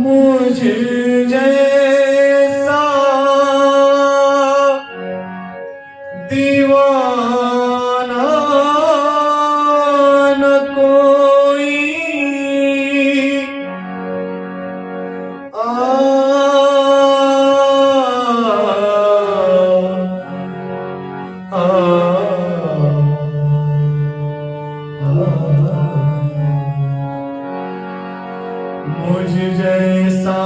मुझ जैसा दीवाना न कोई मुझ जैसा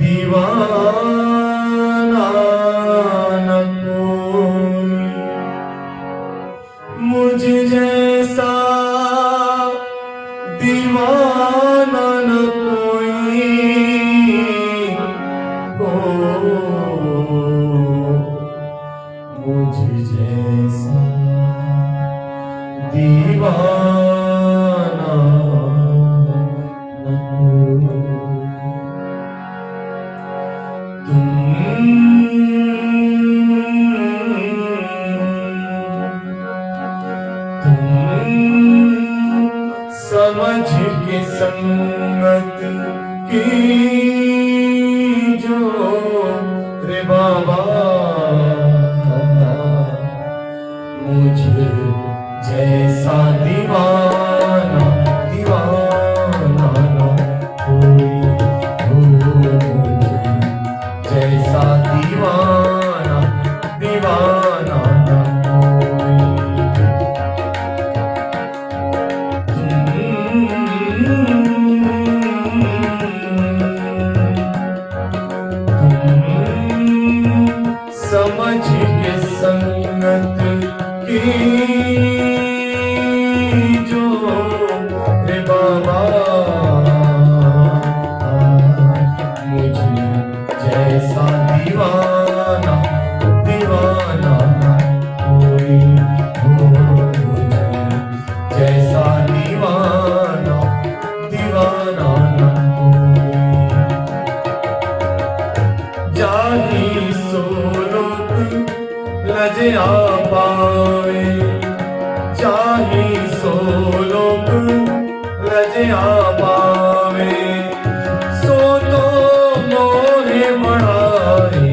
दीवाना न कोई, मुझ जैसा दीवाना न कोई हो, मुझ जैसा दीवाना न कोई। तुम समझ के संगत की जो रे बाबा, मुझ जैसा दीवाना दीवाना न कोई हो, मुझ जैसा दीवाना दीवाना न कोई। समझ के संगत की जो रे बाबा, मुझ जैसा दीवाना दीवाना न कोई हो, मुझ जैसा दीवाना दीवाना न कोई। जाहि सो लोग लज्जा पाए, जाहि सो लोग लज्जा पावे, सो तो मोहे बढ़ाए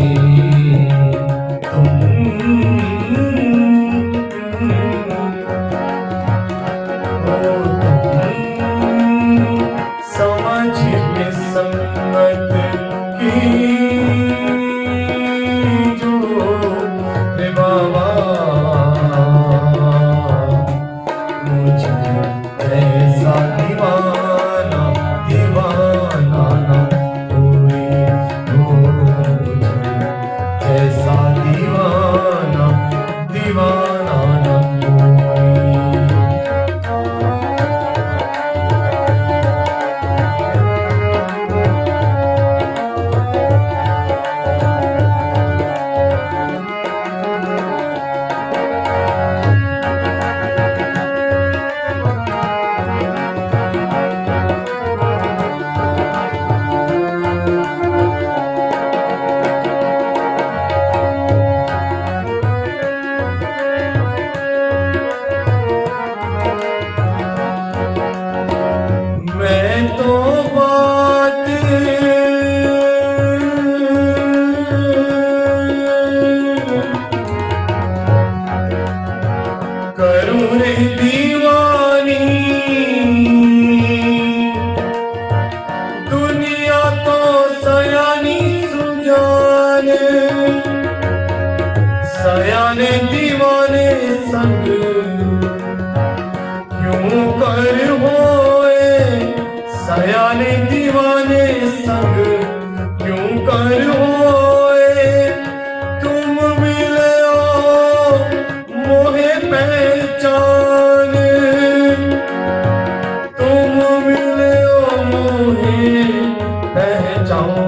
तुम। समझ के संगत की जो रे बाबा, मुझ जैसा दीवाना दीवाना न कोई हो, मुझ जैसा दीवाना दीवाना न कोई। मैं तो बात करूं रे दीवानी, दुनिया तो सयानी सुजाने, सयाने दीवाने संग क्यों कर होए, सयाने दीवाने संग क्यों कर होए। तुम मिले हो मोहे पहचान, तुम मिले हो मोहे पहचान।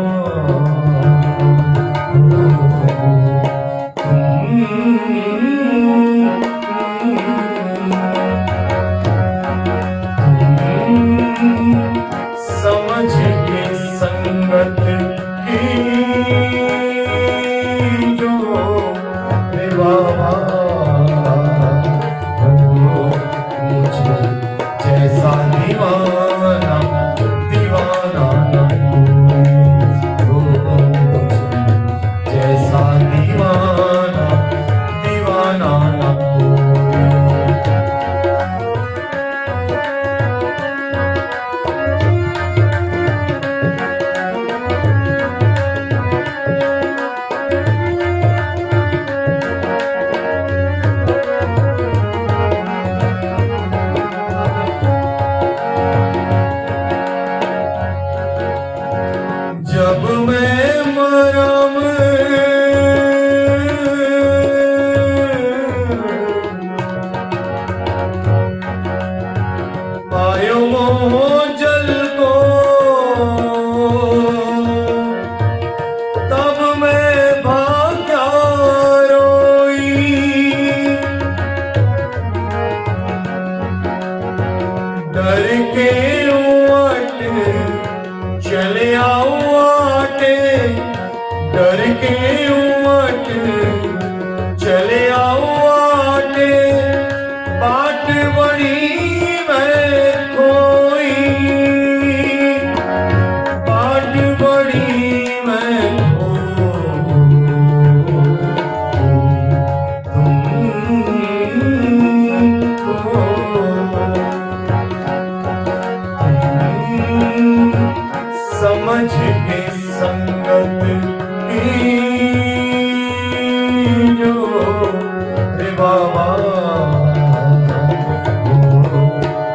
बाबा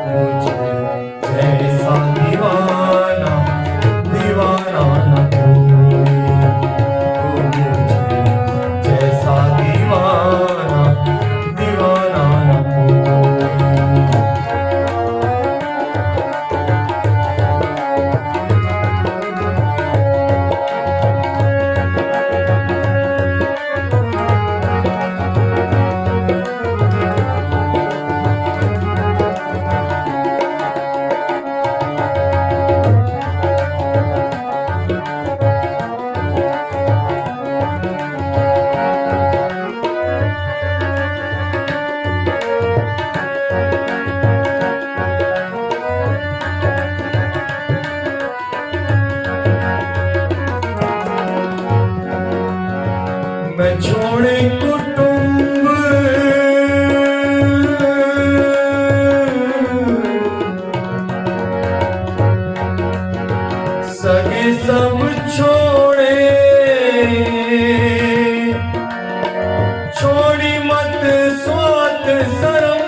मुझे जैसा दीवाना दीवाना न कोई, मुझे जैसा दीवाना दीवाना न कोई। मैं छोड़े कुटुंब सगे सब छोड़े, छोड़ी मत स्वात शरम,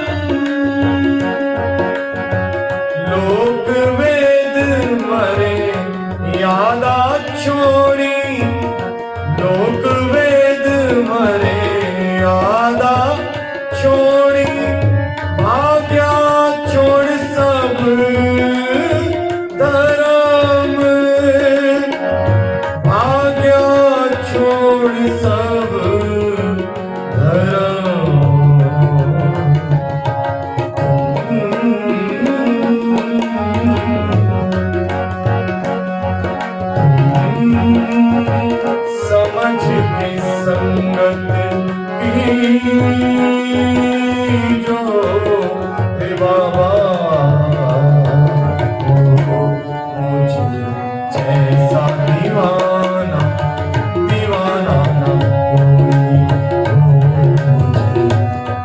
लोक वेद मरे यादा छोड़ी, लोक वेद मरे यादा छोड़ी, भाग्या छोड़ सब धर्म, भाग्या छोड़ सब समझ के संगत की जो हे बाबा मुझे जैसा दीवाना दीवाना न कोई, मुझे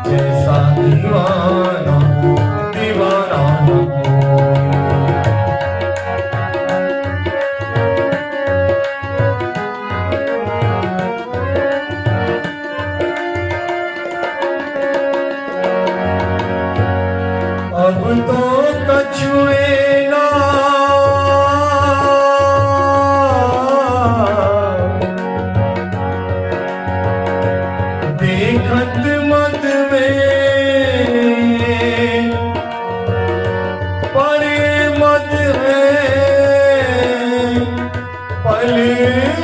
जैसा दीवाना दीवाना न कोई। अब तो कछुए ना देखत मत में, परे मत है पल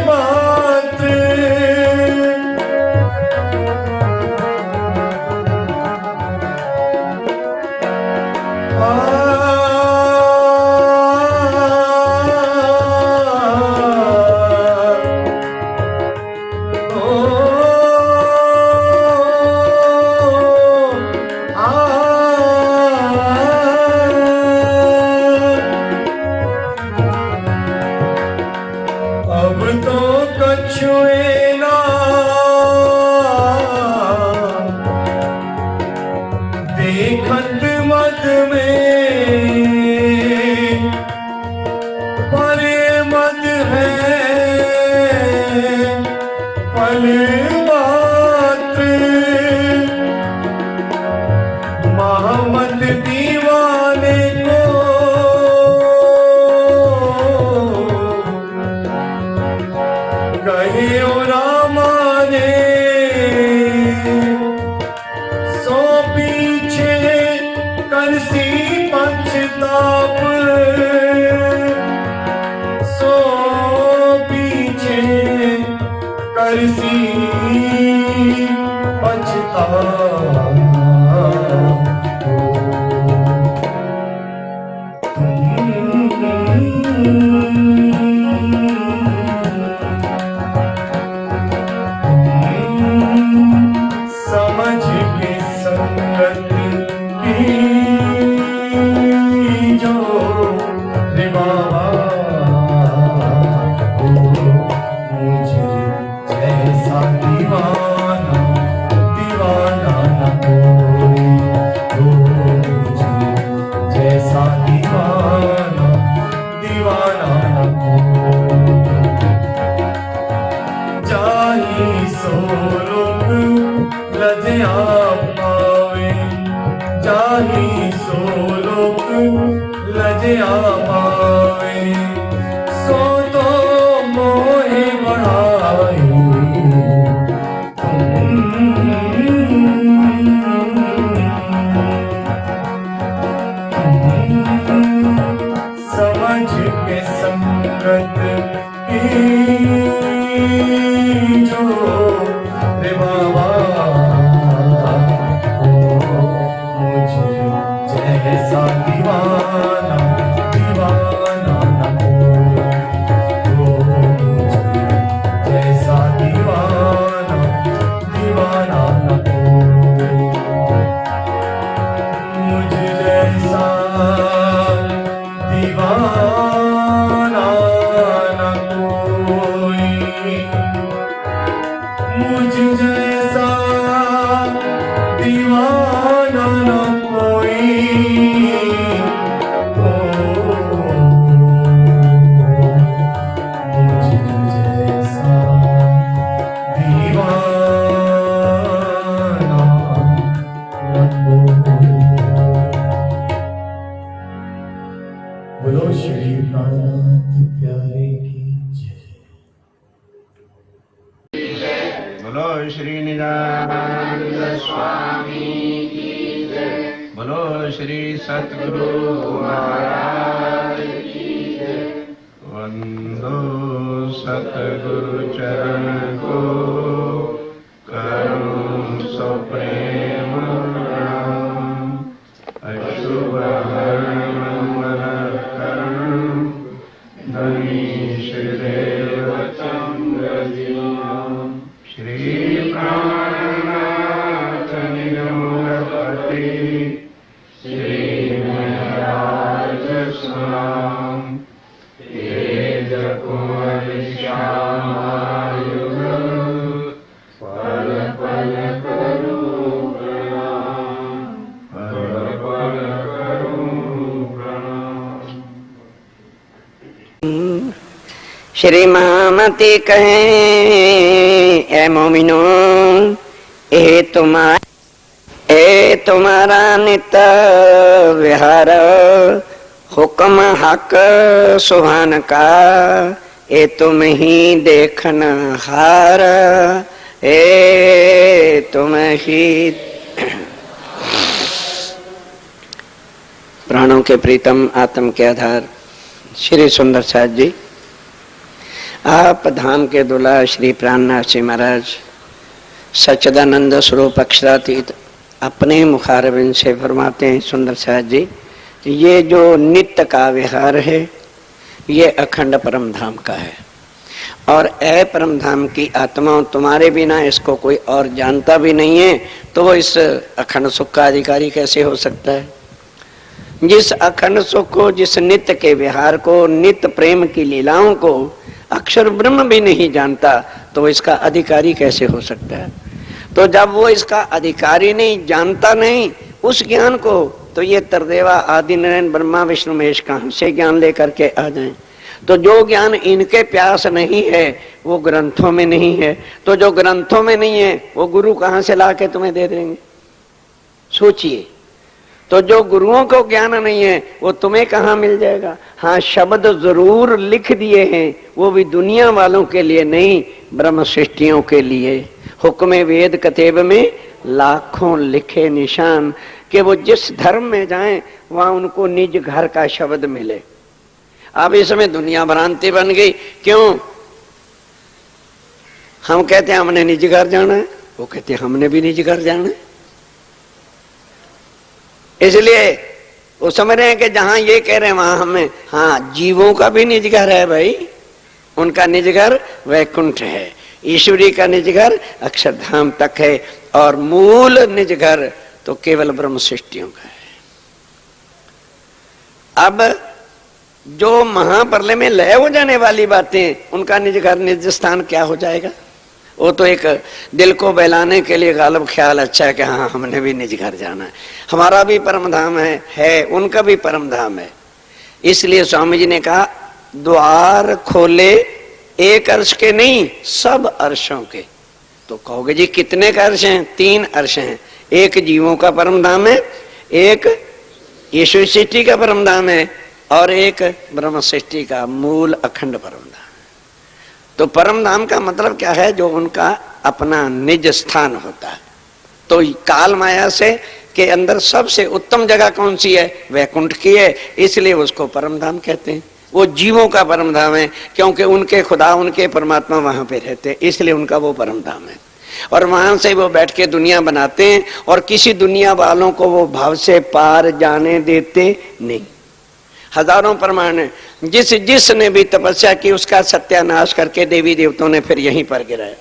बात, अब तो कछुए ना देखत मत में, परे मत है पल बात, मोहम्मद दीवाने को कहे रामा ने सो पीछे साधिया पावे सो तो मोहि बढ़ाई समझ के संगत की जो रे बाबा मुझे जैसा दीवाना दीवाना न कोई मुझे जैसा दीवाना दीवाना न कोई मुझे जैसा दीवाना न कोई मुझ जैसा दीवाना न कोई मुझ जैसा दीवाना न कोई। बोलो श्री प्राणनाथ प्यारे की जय। बोलो श्री निजानंद स्वामी की जय। बोलो श्री सतगुरु महाराज की जय। वंदो सतगुरु चरण को करूं सो प्रेम प्रणाम। अशुभ हर मंगल करण धनीश देव चंद्र जीवन। श्री प्राणनाथ निगमपति श्री महाराज स्वाम तेज कुंवर श्यामायुग पल पल करूं प्रणाम। पल पल करूं प्रणाम। श्री महामती कहे ए मोमिनो ए तुम्हारा नित विहार हुक्म हक सुभान का ए तुम ही देखन हार ए तुम ही। प्राणों के प्रीतम आत्म के आधार श्री सुंदर साथ जी, आप धाम के दुल्हा श्री प्राणनाथ जी महाराज सच्चिदानंद स्वरूप अक्षरातीत अपने मुखारबिंद से फरमाते हैं, सुंदर साथ जी ये जो नित्य का विहार है ये अखंड परम धाम का है और ए परम धाम की आत्माओं तुम्हारे बिना इसको कोई और जानता भी नहीं है, तो वो इस अखंड सुख का अधिकारी कैसे हो सकता है। जिस अखंड सुख को, जिस नित्य के विहार को, नित्य प्रेम की लीलाओं को अक्षर ब्रह्म भी नहीं जानता, तो इसका अधिकारी कैसे हो सकता है। तो जब वो इसका अधिकारी नहीं, जानता नहीं उस ज्ञान को, तो ये तरदेवा आदि नारायण ब्रह्मा विष्णु महेश कहां से ज्ञान लेकर के आ जाएं। तो जो ज्ञान इनके प्यास नहीं है वो ग्रंथों में नहीं है, तो जो ग्रंथों में नहीं है वो गुरु कहां से ला के तुम्हें दे देंगे, सोचिए। तो जो गुरुओं को ज्ञान नहीं है वो तुम्हें कहां मिल जाएगा। हाँ, शब्द जरूर लिख दिए हैं, वो भी दुनिया वालों के लिए नहीं, ब्रह्म सृष्टियों के लिए। हुक्म वेद कतेब में लाखों लिखे निशान कि वो जिस धर्म में जाएं वहां उनको निज घर का शब्द मिले। अब इसमें दुनिया भ्रांति बन गई। क्यों? हम कहते हैं हमने निज घर जाना है, वो कहते हैं हमने भी निज घर जाना है। इसलिए वो समझ रहे हैं कि जहां ये कह रहे हैं वहां हमें, हाँ जीवों का भी निज घर है भाई, उनका निज घर वैकुंठ है, ईश्वरी का निज घर अक्षरधाम तक है और मूल निज घर तो केवल ब्रह्म सृष्टियों का है। अब जो महाप्रलय में लय हो जाने वाली बातें, उनका निज घर निज स्थान क्या हो जाएगा। वो तो एक दिल को बहलाने के लिए गालब ख्याल अच्छा है कि हाँ हमने भी निज घर जाना है, हमारा भी परम धाम है, उनका भी परम धाम है। इसलिए स्वामी जी ने कहा द्वार खोले एक अर्श के नहीं, सब अर्शों के। तो कहोगे जी कितने का अर्श हैं? 3 अर्श हैं। एक जीवों का परम धाम है, एक ईश्वर सृष्टि का परम धाम है और एक ब्रह्म सृष्टि का मूल अखंड परम धाम। तो परम धाम का मतलब क्या है? जो उनका अपना निज स्थान होता है। तो काल माया से के अंदर सबसे उत्तम जगह कौन सी है? वैकुंठ की है, इसलिए उसको परम धाम कहते हैं। वो जीवों का परम धाम है, क्योंकि उनके खुदा, उनके परमात्मा वहां पे रहते हैं, इसलिए उनका वो परम धाम है। और वहां से वो बैठ के दुनिया बनाते हैं, और किसी दुनिया वालों को वो भाव से पार जाने देते नहीं। हजारों प्रमाण है, जिसने भी तपस्या की उसका सत्यानाश करके देवी देवताओं ने फिर यहीं पर गिराया।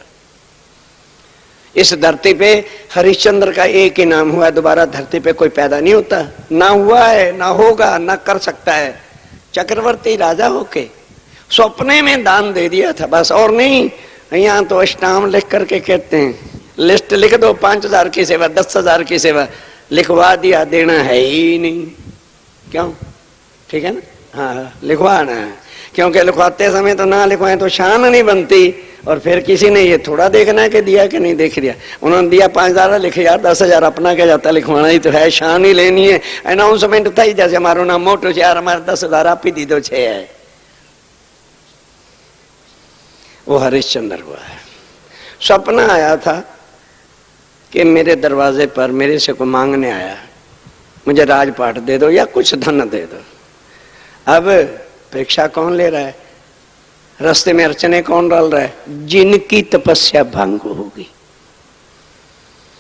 इस धरती पे हरिश्चंद्र का एक ही नाम हुआ, दोबारा धरती पे कोई पैदा नहीं होता, ना हुआ है, ना होगा, ना कर सकता है। चक्रवर्ती राजा होके सपने में दान दे दिया था बस, और नहीं। यहाँ तो अष्टाम लिख करके कहते हैं, लिस्ट लिख दो, 5,000 की सेवा, 10,000 की सेवा, लिखवा दिया, देना है ही नहीं। क्यों? ठीक है ना? हाँ, लिखवाना है, क्योंकि लिखवाते समय तो ना लिखवाए तो शान नहीं बनती। और फिर किसी ने ये थोड़ा देखना है कि दिया कि नहीं देख दिया। उन्होंने दिया 5,000 लिखे, यार 10,000 अपना क्या जाता, लिखवाना ही तो है, शान ही लेनी है। अनाउंसमेंट था ही, जैसे हमारा नाम मोटो यार हमारे 10,000 आप ही दी दो, 6 है। वो हरिश्चंद्र हुआ है। सपना आया था कि मेरे दरवाजे पर मेरे से को मांगने आया, मुझे राजपाट दे दो या कुछ धन दे दो। अब परीक्षा कौन ले रहा है? रास्ते में अर्चने कौन डाल रहा है? जिनकी तपस्या भंग होगी।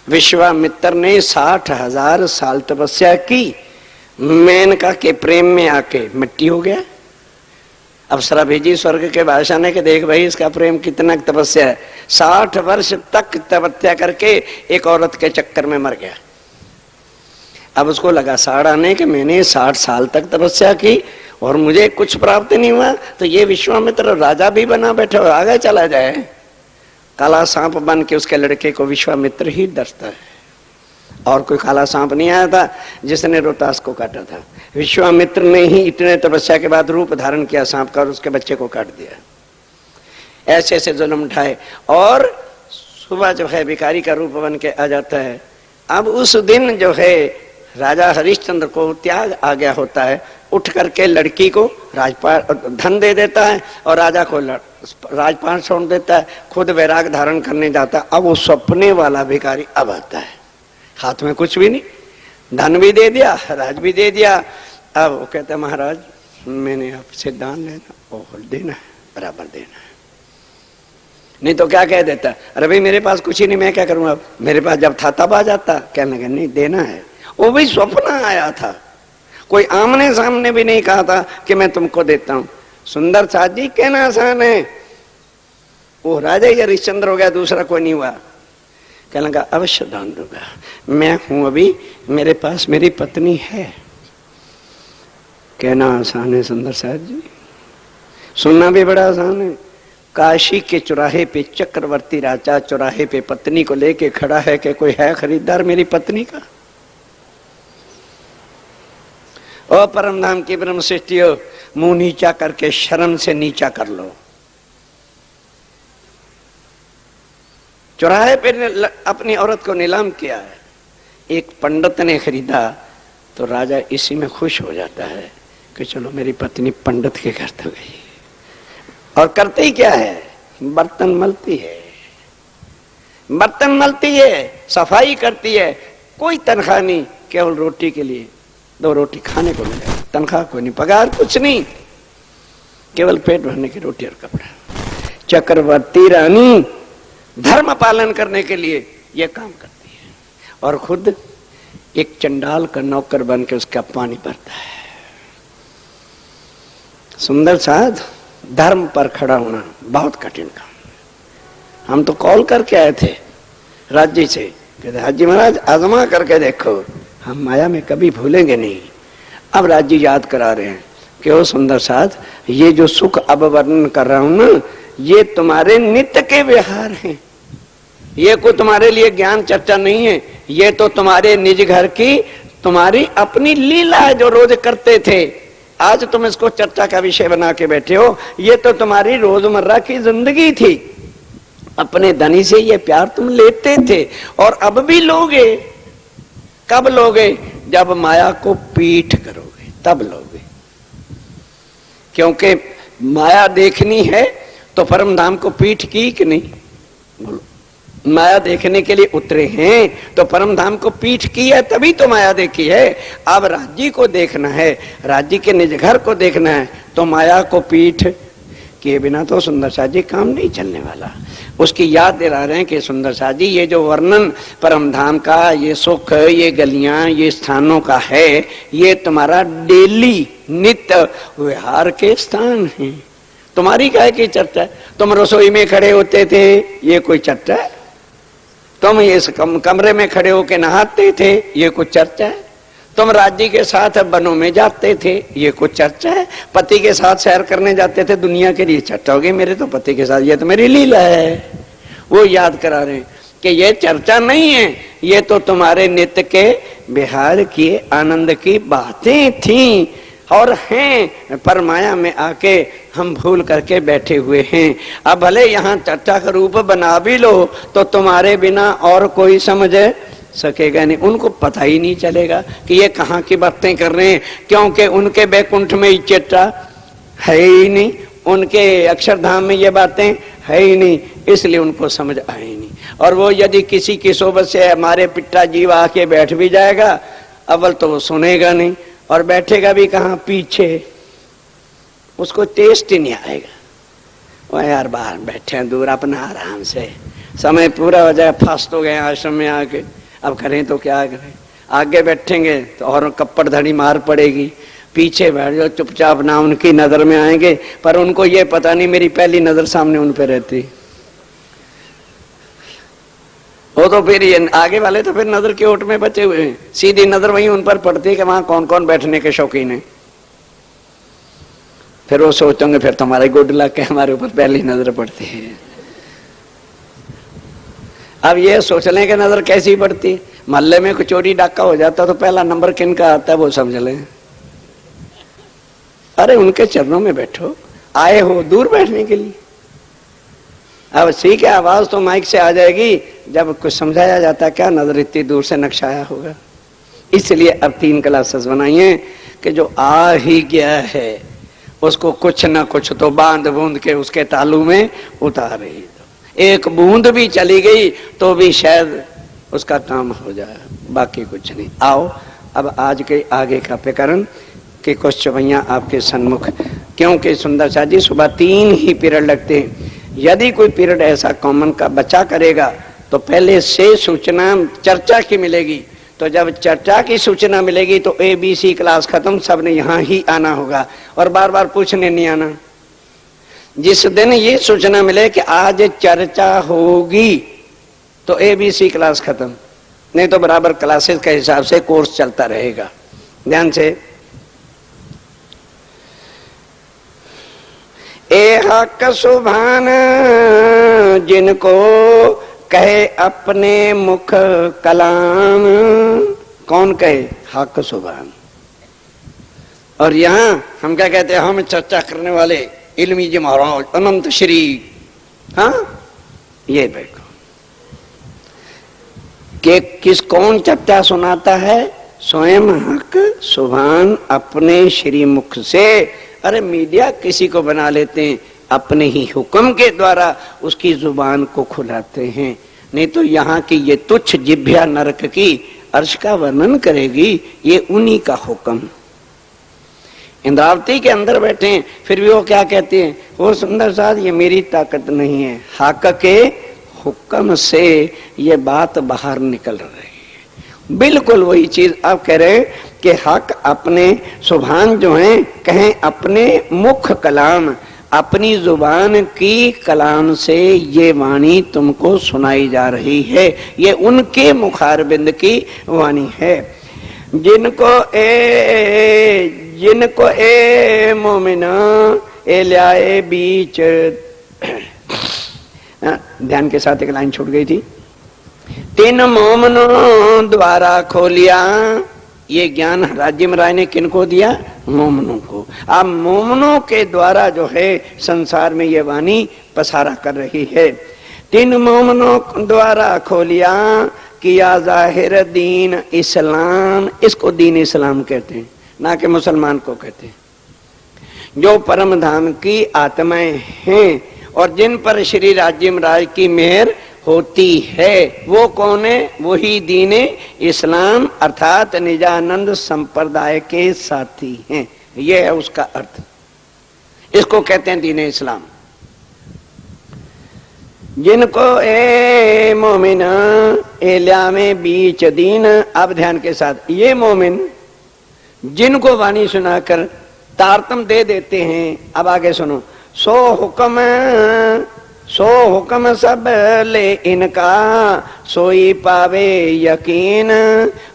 विश्वामित्र ने 60,000 साल तपस्या की, मेनका के प्रेम में आके मिट्टी हो गया। अप्सरा भेजी स्वर्ग के बादशाह ने कि देख भाई इसका प्रेम कितना तपस्या है। 60 वर्ष तक तपस्या करके एक औरत के चक्कर में मर गया। अब उसको लगा साड़ आने कि मैंने 60 साल तक तपस्या की और मुझे कुछ प्राप्त नहीं हुआ, तो ये विश्वामित्र राजा भी बना बैठा हो, आगे चला जाए। काला सांप बन के उसके लड़के को विश्वामित्र ही डरता है, और कोई काला सांप नहीं आया था जिसने रोहतास को काटा था। विश्वामित्र ने ही इतने तपस्या के बाद रूप धारण किया सांप का, और उसके बच्चे को काट दिया। ऐसे ऐसे जुल्म उठाए, और सुबह जो है भिखारी का रूप बन के आ जाता है। अब उस दिन जो है राजा हरिश्चंद्र को त्याग आ गया होता है, उठ करके लड़की को राजपाट धन दे देता है और राजा को राजपाट छोड़ देता है, खुद वैराग धारण करने जाता है। अब वो सपने वाला भिखारी अब आता है, हाथ में कुछ भी नहीं, धन भी दे दिया, राज भी दे दिया। अब वो कहता है महाराज मैंने आपसे दान लेना और देना है, बराबर देना है। नहीं तो क्या कह देता, अरे भाई मेरे पास कुछ ही नहीं, मैं क्या करूंगा, मेरे पास जब था तब आ जाता। कहने लगा नहीं देना है। वो भी स्वप्न आया था, कोई आमने सामने भी नहीं कहा था कि मैं तुमको देता हूं। सुंदर साथ जी कहना आसान है, वो राजा ही हरिश्चंद्र हो गया, दूसरा कोई नहीं हुआ। कहने लगा अवश्य दान दूंगा, मैं हूं अभी, मेरे पास मेरी पत्नी है। कहना आसान है सुंदर साथ जी, सुनना भी बड़ा आसान है। काशी के चौराहे पे चक्रवर्ती राजा चौराहे पे पत्नी को लेके खड़ा है कि कोई है खरीदार मेरी पत्नी का। ओ परम धाम की ब्रह्म सृष्टि, मुंह नीचा करके शर्म से नीचा कर लो। चौराहे पे अपनी औरत को नीलाम किया है, एक पंडित ने खरीदा, तो राजा इसी में खुश हो जाता है कि चलो मेरी पत्नी पंडित के घर तो गई। और करते ही क्या है, बर्तन मलती है, बर्तन मलती है, सफाई करती है, कोई तनख्वाह नहीं, केवल रोटी के लिए 2 रोटी खाने को मिले, तनख्वाह कोई नहीं, पगार कुछ नहीं, केवल पेट भरने की रोटी और कपड़ा। चक्रवर्ती रानी धर्म पालन करने के लिए यह काम करती है, और खुद एक चंडाल का नौकर बन के उसका पानी भरता है। सुंदर साध, धर्म पर खड़ा होना बहुत कठिन काम। हम तो कॉल करके आए थे राज्य से, कहते हाजी महाराज आजमा करके देखो, हम माया में कभी भूलेंगे नहीं। अब राज्य याद करा रहे हैं कि ओ सुंदर साध, ये जो सुख अब वर्णन कर रहा हूं ना, ये तुम्हारे नित्य के व्यवहार हैं, ये कोई तुम्हारे लिए ज्ञान चर्चा नहीं है, ये तो तुम्हारे निज घर की तुम्हारी अपनी लीला है जो रोज करते थे। आज तुम इसको चर्चा का विषय बना के बैठे हो, ये तो तुम्हारी रोजमर्रा की जिंदगी थी। अपने धनी से ये प्यार तुम लेते थे और अब भी लोगे। कब लोगे? जब माया को पीठ करोगे तब लोगे। क्योंकि माया देखनी है तो परम धाम को पीठ की कि नहीं? बोलो, माया देखने के लिए उतरे हैं तो परम धाम को पीठ की है, तभी तो माया देखी है। अब राज्य को देखना है, राज्य के निज घर को देखना है, तो माया को पीठ किए बिना तो सुंदर साथ जी काम नहीं चलने वाला। उसकी याद दिला रहे हैं कि सुंदर साथ जी ये जो वर्णन परम धाम का, ये सुख, ये गलियां, ये स्थानों का है, ये तुम्हारा डेली नित्य विहार के स्थान है। तुम्हारी काहे की चर्चा है? तुम रसोई में खड़े होते थे, ये कोई चर्चा है? तुम इस कमरे में खड़े होके नहाते थे, ये कुछ चर्चा है? तुम राज्य के साथ वनों में जाते थे, ये कुछ चर्चा है? पति के साथ सैर करने जाते थे, दुनिया के लिए चर्चा होगी मेरे तो पति के साथ, ये तो मेरी लीला है। वो याद करा रहे हैं कि ये चर्चा नहीं है, ये तो तुम्हारे नित्य के बिहार की आनंद की बातें थी और हैं, पर माया में आके हम भूल करके बैठे हुए हैं। अब भले यहाँ चर्चा का रूप बना भी लो तो तुम्हारे बिना और कोई समझ सकेगा नहीं, उनको पता ही नहीं चलेगा कि ये कहाँ की बातें कर रहे हैं, क्योंकि उनके बैकुंठ में चर्चा है ही नहीं, उनके अक्षरधाम में ये बातें है ही नहीं, इसलिए उनको समझ आए नहीं। और वो यदि किसी की सोबत से हमारे पिट्टा जीव आके बैठ भी जाएगा, अव्वल तो वो सुनेगा नहीं और बैठेगा भी कहाँ, पीछे, उसको टेस्ट ही नहीं आएगा। वो यार बाहर बैठे हैं दूर अपना आराम से, समय पूरा हो जाए, फंस तो गए आश्रम में आके, अब करें तो क्या करें? आगे बैठेंगे तो और कप्पड़ धड़ी मार पड़ेगी, पीछे बैठ जाओ चुपचाप, ना उनकी नजर में आएंगे, पर उनको ये पता नहीं मेरी पहली नजर सामने उन पे रहती। वो तो फिर ये आगे वाले तो फिर नजर के ओट में बचे हुए हैं, सीधी नजर वहीं उन पर पड़ती है कि वहां कौन कौन बैठने के शौकीन है। फिर वो सोचेंगे फिर तुम्हारे गुड लक के हमारे ऊपर पहली नजर पड़ती है। अब ये सोच लें कि नजर कैसी पड़ती, मोहल्ले में कोई चोरी डाका हो जाता तो पहला नंबर किनका आता है वो समझ लें। अरे उनके चरणों में बैठो, आए हो दूर बैठने के लिए। अब ठीक है, आवाज तो माइक से आ जाएगी, जब कुछ समझाया जाता है क्या नजर इतनी दूर से नक्शाया होगा। इसलिए अब 3 क्लासेस बनाई हैं कि जो आ ही गया है उसको कुछ ना कुछ तो बांध बूंद के उसके तालू में उतारे। एक बूंद भी चली गई तो भी शायद उसका काम हो जाए, बाकी कुछ नहीं। आओ अब आज के आगे का प्रकरण कि कुछ चौपैया आपके सन्मुख, क्योंकि सुंदर शाह जी सुबह 3 ही पीरियड लगते हैं। यदि कोई पीरियड ऐसा कॉमन का बच्चा करेगा तो पहले से सूचना चर्चा की मिलेगी, तो जब चर्चा की सूचना मिलेगी तो ABC क्लास खत्म, सबने यहाँ ही आना होगा और बार बार पूछने नहीं आना। जिस दिन ये सूचना मिले कि आज चर्चा होगी तो ABC क्लास खत्म, नहीं तो बराबर क्लासेस के हिसाब से कोर्स चलता रहेगा। ध्यान से, ए हक सुभान जिनको कहे अपने मुख कलाम, कौन कहे? हक सुभान। और यहाँ हम क्या कहते हैं? हम चर्चा करने वाले इल्मी जी महाराज अनंत श्री, हाँ ये देखो कि कौन चर्चा सुनाता है? स्वयं हक सुभान अपने श्री मुख से। अरे मीडिया किसी को बना लेते हैं, अपने ही हुक्म के द्वारा उसकी जुबान को खुलाते हैं, नहीं तो यहाँ की ये तुच्छ जिभ्या नरक की अर्श का वर्णन करेगी, ये उन्हीं का हुक्म। इंद्रावती के अंदर बैठे हैं, फिर भी वो क्या कहते हैं? वो सुंदर साथ ये मेरी ताकत नहीं है, हक के हुक्म से ये बात बाहर निकल रही है। बिल्कुल वही चीज आप कह रहे हैं कि हक अपने सुभान जो हैं कहें अपने मुख कलाम, अपनी जुबान की कलाम से ये वाणी तुमको सुनाई जा रही है, ये उनके मुखारबिंद की वाणी है। जिनको ए मोमिना ए ल्याए बीच, ध्यान के साथ एक लाइन छूट गई थी। 3 मोमनों द्वारा खोलिया, ये ज्ञान राज्य राय ने किनको दिया? मोमनों को। अब मोमनों के द्वारा जो है संसार में ये वाणी पसारा कर रही है। 3 मोमनों द्वारा खोलिया किया जाहिर दीन इस्लाम, इसको दीन इस्लाम कहते हैं, ना कि मुसलमान को कहते हैं। जो परम धाम की आत्माएं हैं और जिन पर श्री राज्य महाराज की मेहर होती है, वो कौन है? वही दीने इस्लाम अर्थात निजानंद संप्रदाय के साथी हैं। ये है उसका अर्थ, इसको कहते हैं दीने इस्लाम। जिनको ए मोमिन एलिया में बीच दीन, अब ध्यान के साथ, ये मोमिन जिनको वाणी सुनाकर तारतम दे देते हैं। अब आगे सुनो, सो हुक्म सब ले इनका, सोई पावे यकीन।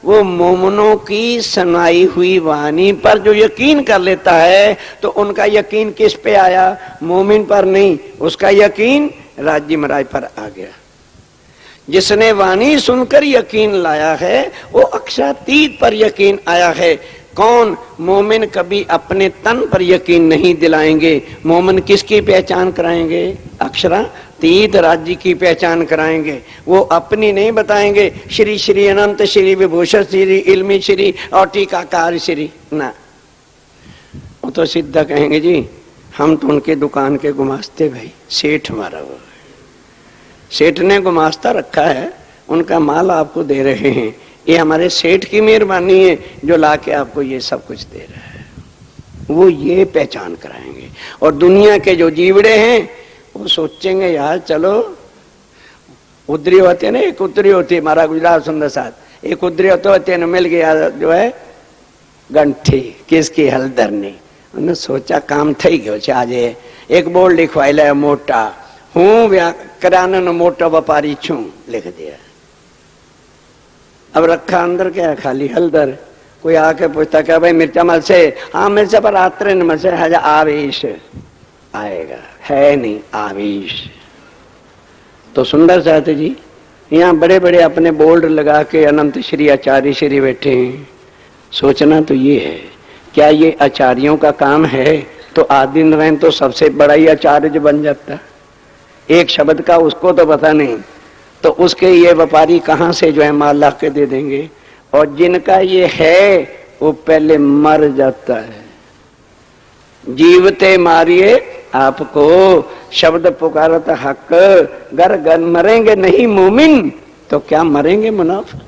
वो मोमिनों की सुनाई हुई वाणी पर जो यकीन कर लेता है, तो उनका यकीन किस पे आया? मोमिन पर नहीं, उसका यकीन राज्य महाराज पर आ गया। जिसने वाणी सुनकर यकीन लाया है, वो अक्षरातीत पर यकीन आया है। कौन? मोमिन कभी अपने तन पर यकीन नहीं दिलाएंगे। मोमिन किसकी पहचान कराएंगे? अक्षरातीत राज्य की पहचान कराएंगे। वो अपनी नहीं बताएंगे, श्री श्री अनंत श्री विभूषण श्री इल्मी श्री और टीकाकार श्री, ना। वो तो सीधा कहेंगे जी हम तो उनके दुकान के गुमास्ते भाई, सेठ हमारा वो, सेठ ने गुमास्ता रखा है, उनका माल आपको दे रहे हैं। ये हमारे सेठ की मेहरबानी है जो लाके आपको ये सब कुछ दे रहा है। वो ये पहचान कराएंगे। और दुनिया के जो जीवड़े हैं वो सोचेंगे यार चलो, उधरी होते ना, एक उतरी होती, हमारा गुजरात सुंदर साथ, एक उधरी होते न मिल गया जो है गंठी किसकी हलदर ने, उन्होंने सोचा काम थई गयो छे। आज एक बोर्ड लिखवाइला मोटा, हूँ किराना नो मोटो व्यापारी छू, लिख दिया। अब रखा अंदर क्या है? खाली हलदर। कोई आके पूछता क्या भाई मिर्चा मल से? हाँ मिर्चा पर आतरे न मल से, हजा आवेश आएगा, है नहीं आवेश। तो सुंदर साथ जी यहाँ बड़े बड़े अपने बोर्ड लगा के अनंत श्री आचार्य श्री बैठे हैं। सोचना तो ये है, क्या ये आचार्यों का काम है? तो आदि नारायण तो सबसे बड़ा ही आचार्य जो बन जाता, एक शब्द का उसको तो पता नहीं, तो उसके ये व्यापारी कहाँ से जो है माल ला के दे देंगे। और जिनका ये है वो पहले मर जाता है। जीवते मारिए आपको, शब्द पुकारत हक, गर गर मरेंगे नहीं मोमिन तो क्या मरेंगे मुनाफिक।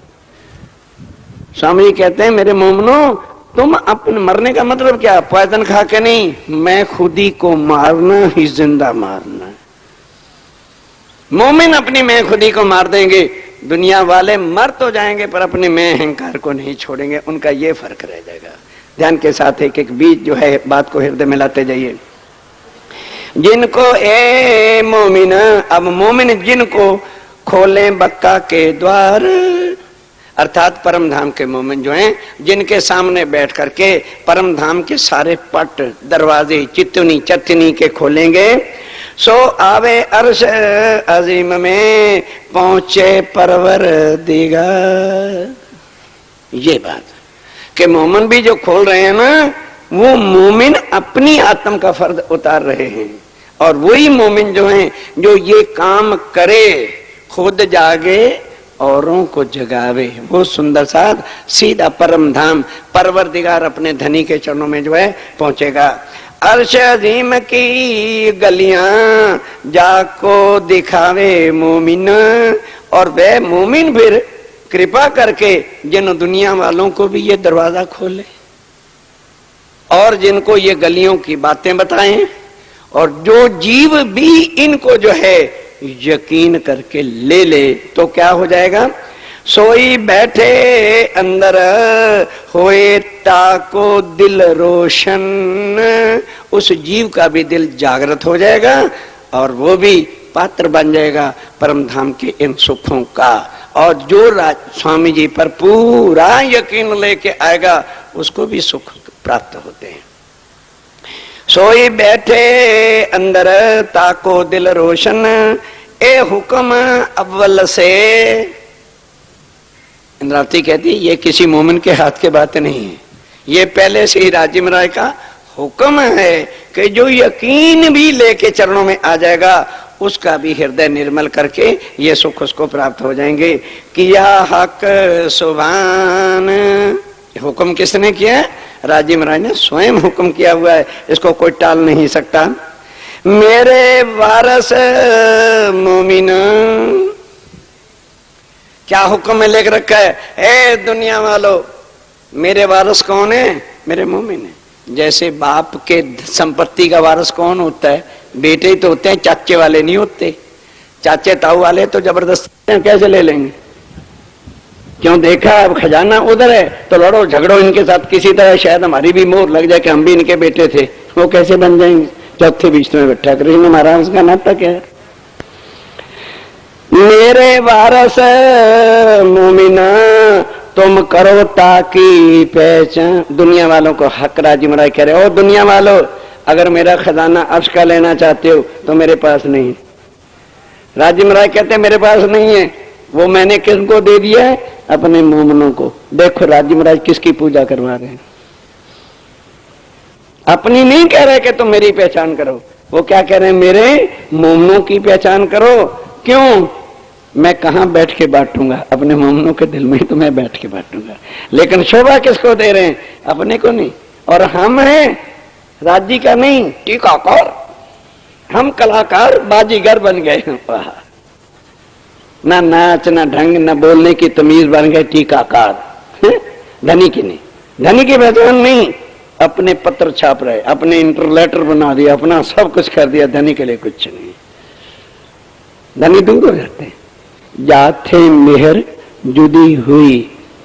स्वामी कहते हैं मेरे मोमिनो, तुम अपने मरने का मतलब क्या? पॉइजन खा के नहीं, मैं खुदी को मारना ही जिंदा मारना। मोमिन अपनी मैं खुदी को मार देंगे, दुनिया वाले मर तो जाएंगे पर अपने मैं अहंकार को नहीं छोड़ेंगे। उनका ये फर्क रह जाएगा। ध्यान के साथ एक एक बीज जो है बात को हृदय में लाते जाइए। जिनको ए मोमिन, अब मोमिन जिनको खोले बक्का के द्वार, अर्थात परम धाम के मोमिन जो हैं, जिनके सामने बैठ करके परम धाम के सारे पट दरवाजे चितनी चतनी के खोलेंगे, सो आवे अर्श अजीम में पहुंचे परवर दिगार। ये बात कि मोमिन भी जो खोल रहे हैं ना, वो मोमिन अपनी आत्म का फर्ज उतार रहे हैं। और वही मोमिन जो हैं जो ये काम करे, खुद जागे औरों को जगावे, वो सुंदर साथ सीधा परम धाम परवरदिगार अपने धनी के चरणों में जो है पहुंचेगा। अर्श अजीम की गलियां जाको दिखावे मोमिन, और वह मोमिन फिर कृपा करके जिन दुनिया वालों को भी ये दरवाजा खोले और जिनको ये गलियों की बातें बताएं, और जो जीव भी इनको जो है यकीन करके ले ले तो क्या हो जाएगा? सोई बैठे अंदर होए ताको दिल रोशन, उस जीव का भी दिल जागृत हो जाएगा और वो भी पात्र बन जाएगा परम धाम के इन सुखों का। और जो स्वामी जी पर पूरा यकीन लेके आएगा उसको भी सुख प्राप्त होते हैं। सोई बैठे अंदर ताको दिल रोशन, ए हुक्म अव्वल से। इंद्रावती कहती ये किसी मोमिन के हाथ के बात नहीं है, ये पहले से ही राज्य महाराज का हुक्म है कि जो यकीन भी लेके चरणों में आ जाएगा उसका भी हृदय निर्मल करके ये सुख उसको प्राप्त हो जाएंगे। किया हक सुभान, हुक्म किसने किया? राजीव महाराज ने स्वयं हुक्म किया हुआ है, इसको कोई टाल नहीं सकता। मेरे वारस मोमिन, क्या हुक्म में लिख रखा है? ए दुनिया वालों, मेरे वारस कौन है? मेरे मोमिन है। जैसे बाप के संपत्ति का वारस कौन होता है? बेटे ही तो होते हैं, चाचे वाले नहीं होते। चाचे ताऊ वाले तो जबरदस्ती कैसे ले लेंगे? क्यों? देखा अब खजाना उधर है तो लड़ो झगड़ो इनके साथ, किसी तरह शायद हमारी भी मोहर लग जाए कि हम भी इनके बेटे थे। वो कैसे बन जाएंगे? चौथे बीच में बैठा कृष्ण महाराज का नाटक है। मेरे वारस मोमिना, तुम करो ताकि पहचान। दुनिया वालों को हक राजीव महाराज कह रहे, ओ दुनिया वालों, अगर मेरा खजाना अर्श का लेना चाहते हो तो मेरे पास नहीं। राजीव महाराज कहते हैं मेरे पास नहीं है, वो मैंने किसको दे दिया है? अपने मोमनों को। देखो राजीव महाराज किसकी पूजा करवा रहे हैं। अपनी नहीं कह रहे कि तुम मेरी पहचान करो, वो क्या कह रहे हैं? मेरे मोमनों की पहचान करो। क्यों? मैं कहां बैठ के बांटूंगा? अपने मोमनों के दिल में ही तो मैं बैठ के बांटूंगा। लेकिन शोभा किसको दे रहे हैं? अपने को नहीं। और हम हैं राज्य का नहीं, टीकाकार। हम कलाकार बाजीगर बन गए। ना नाच ना ढंग ना बोलने की तमीज बन गए टीकाकार। धनी की नहीं, धनी की पहचान नहीं। अपने पत्र छाप रहे, अपने इंटरलेटर बना दिया, अपना सब कुछ कर दिया। धनी के लिए कुछ नहीं। धनी दूर हो जाते हैं। जाथे मेहर जुदी हुई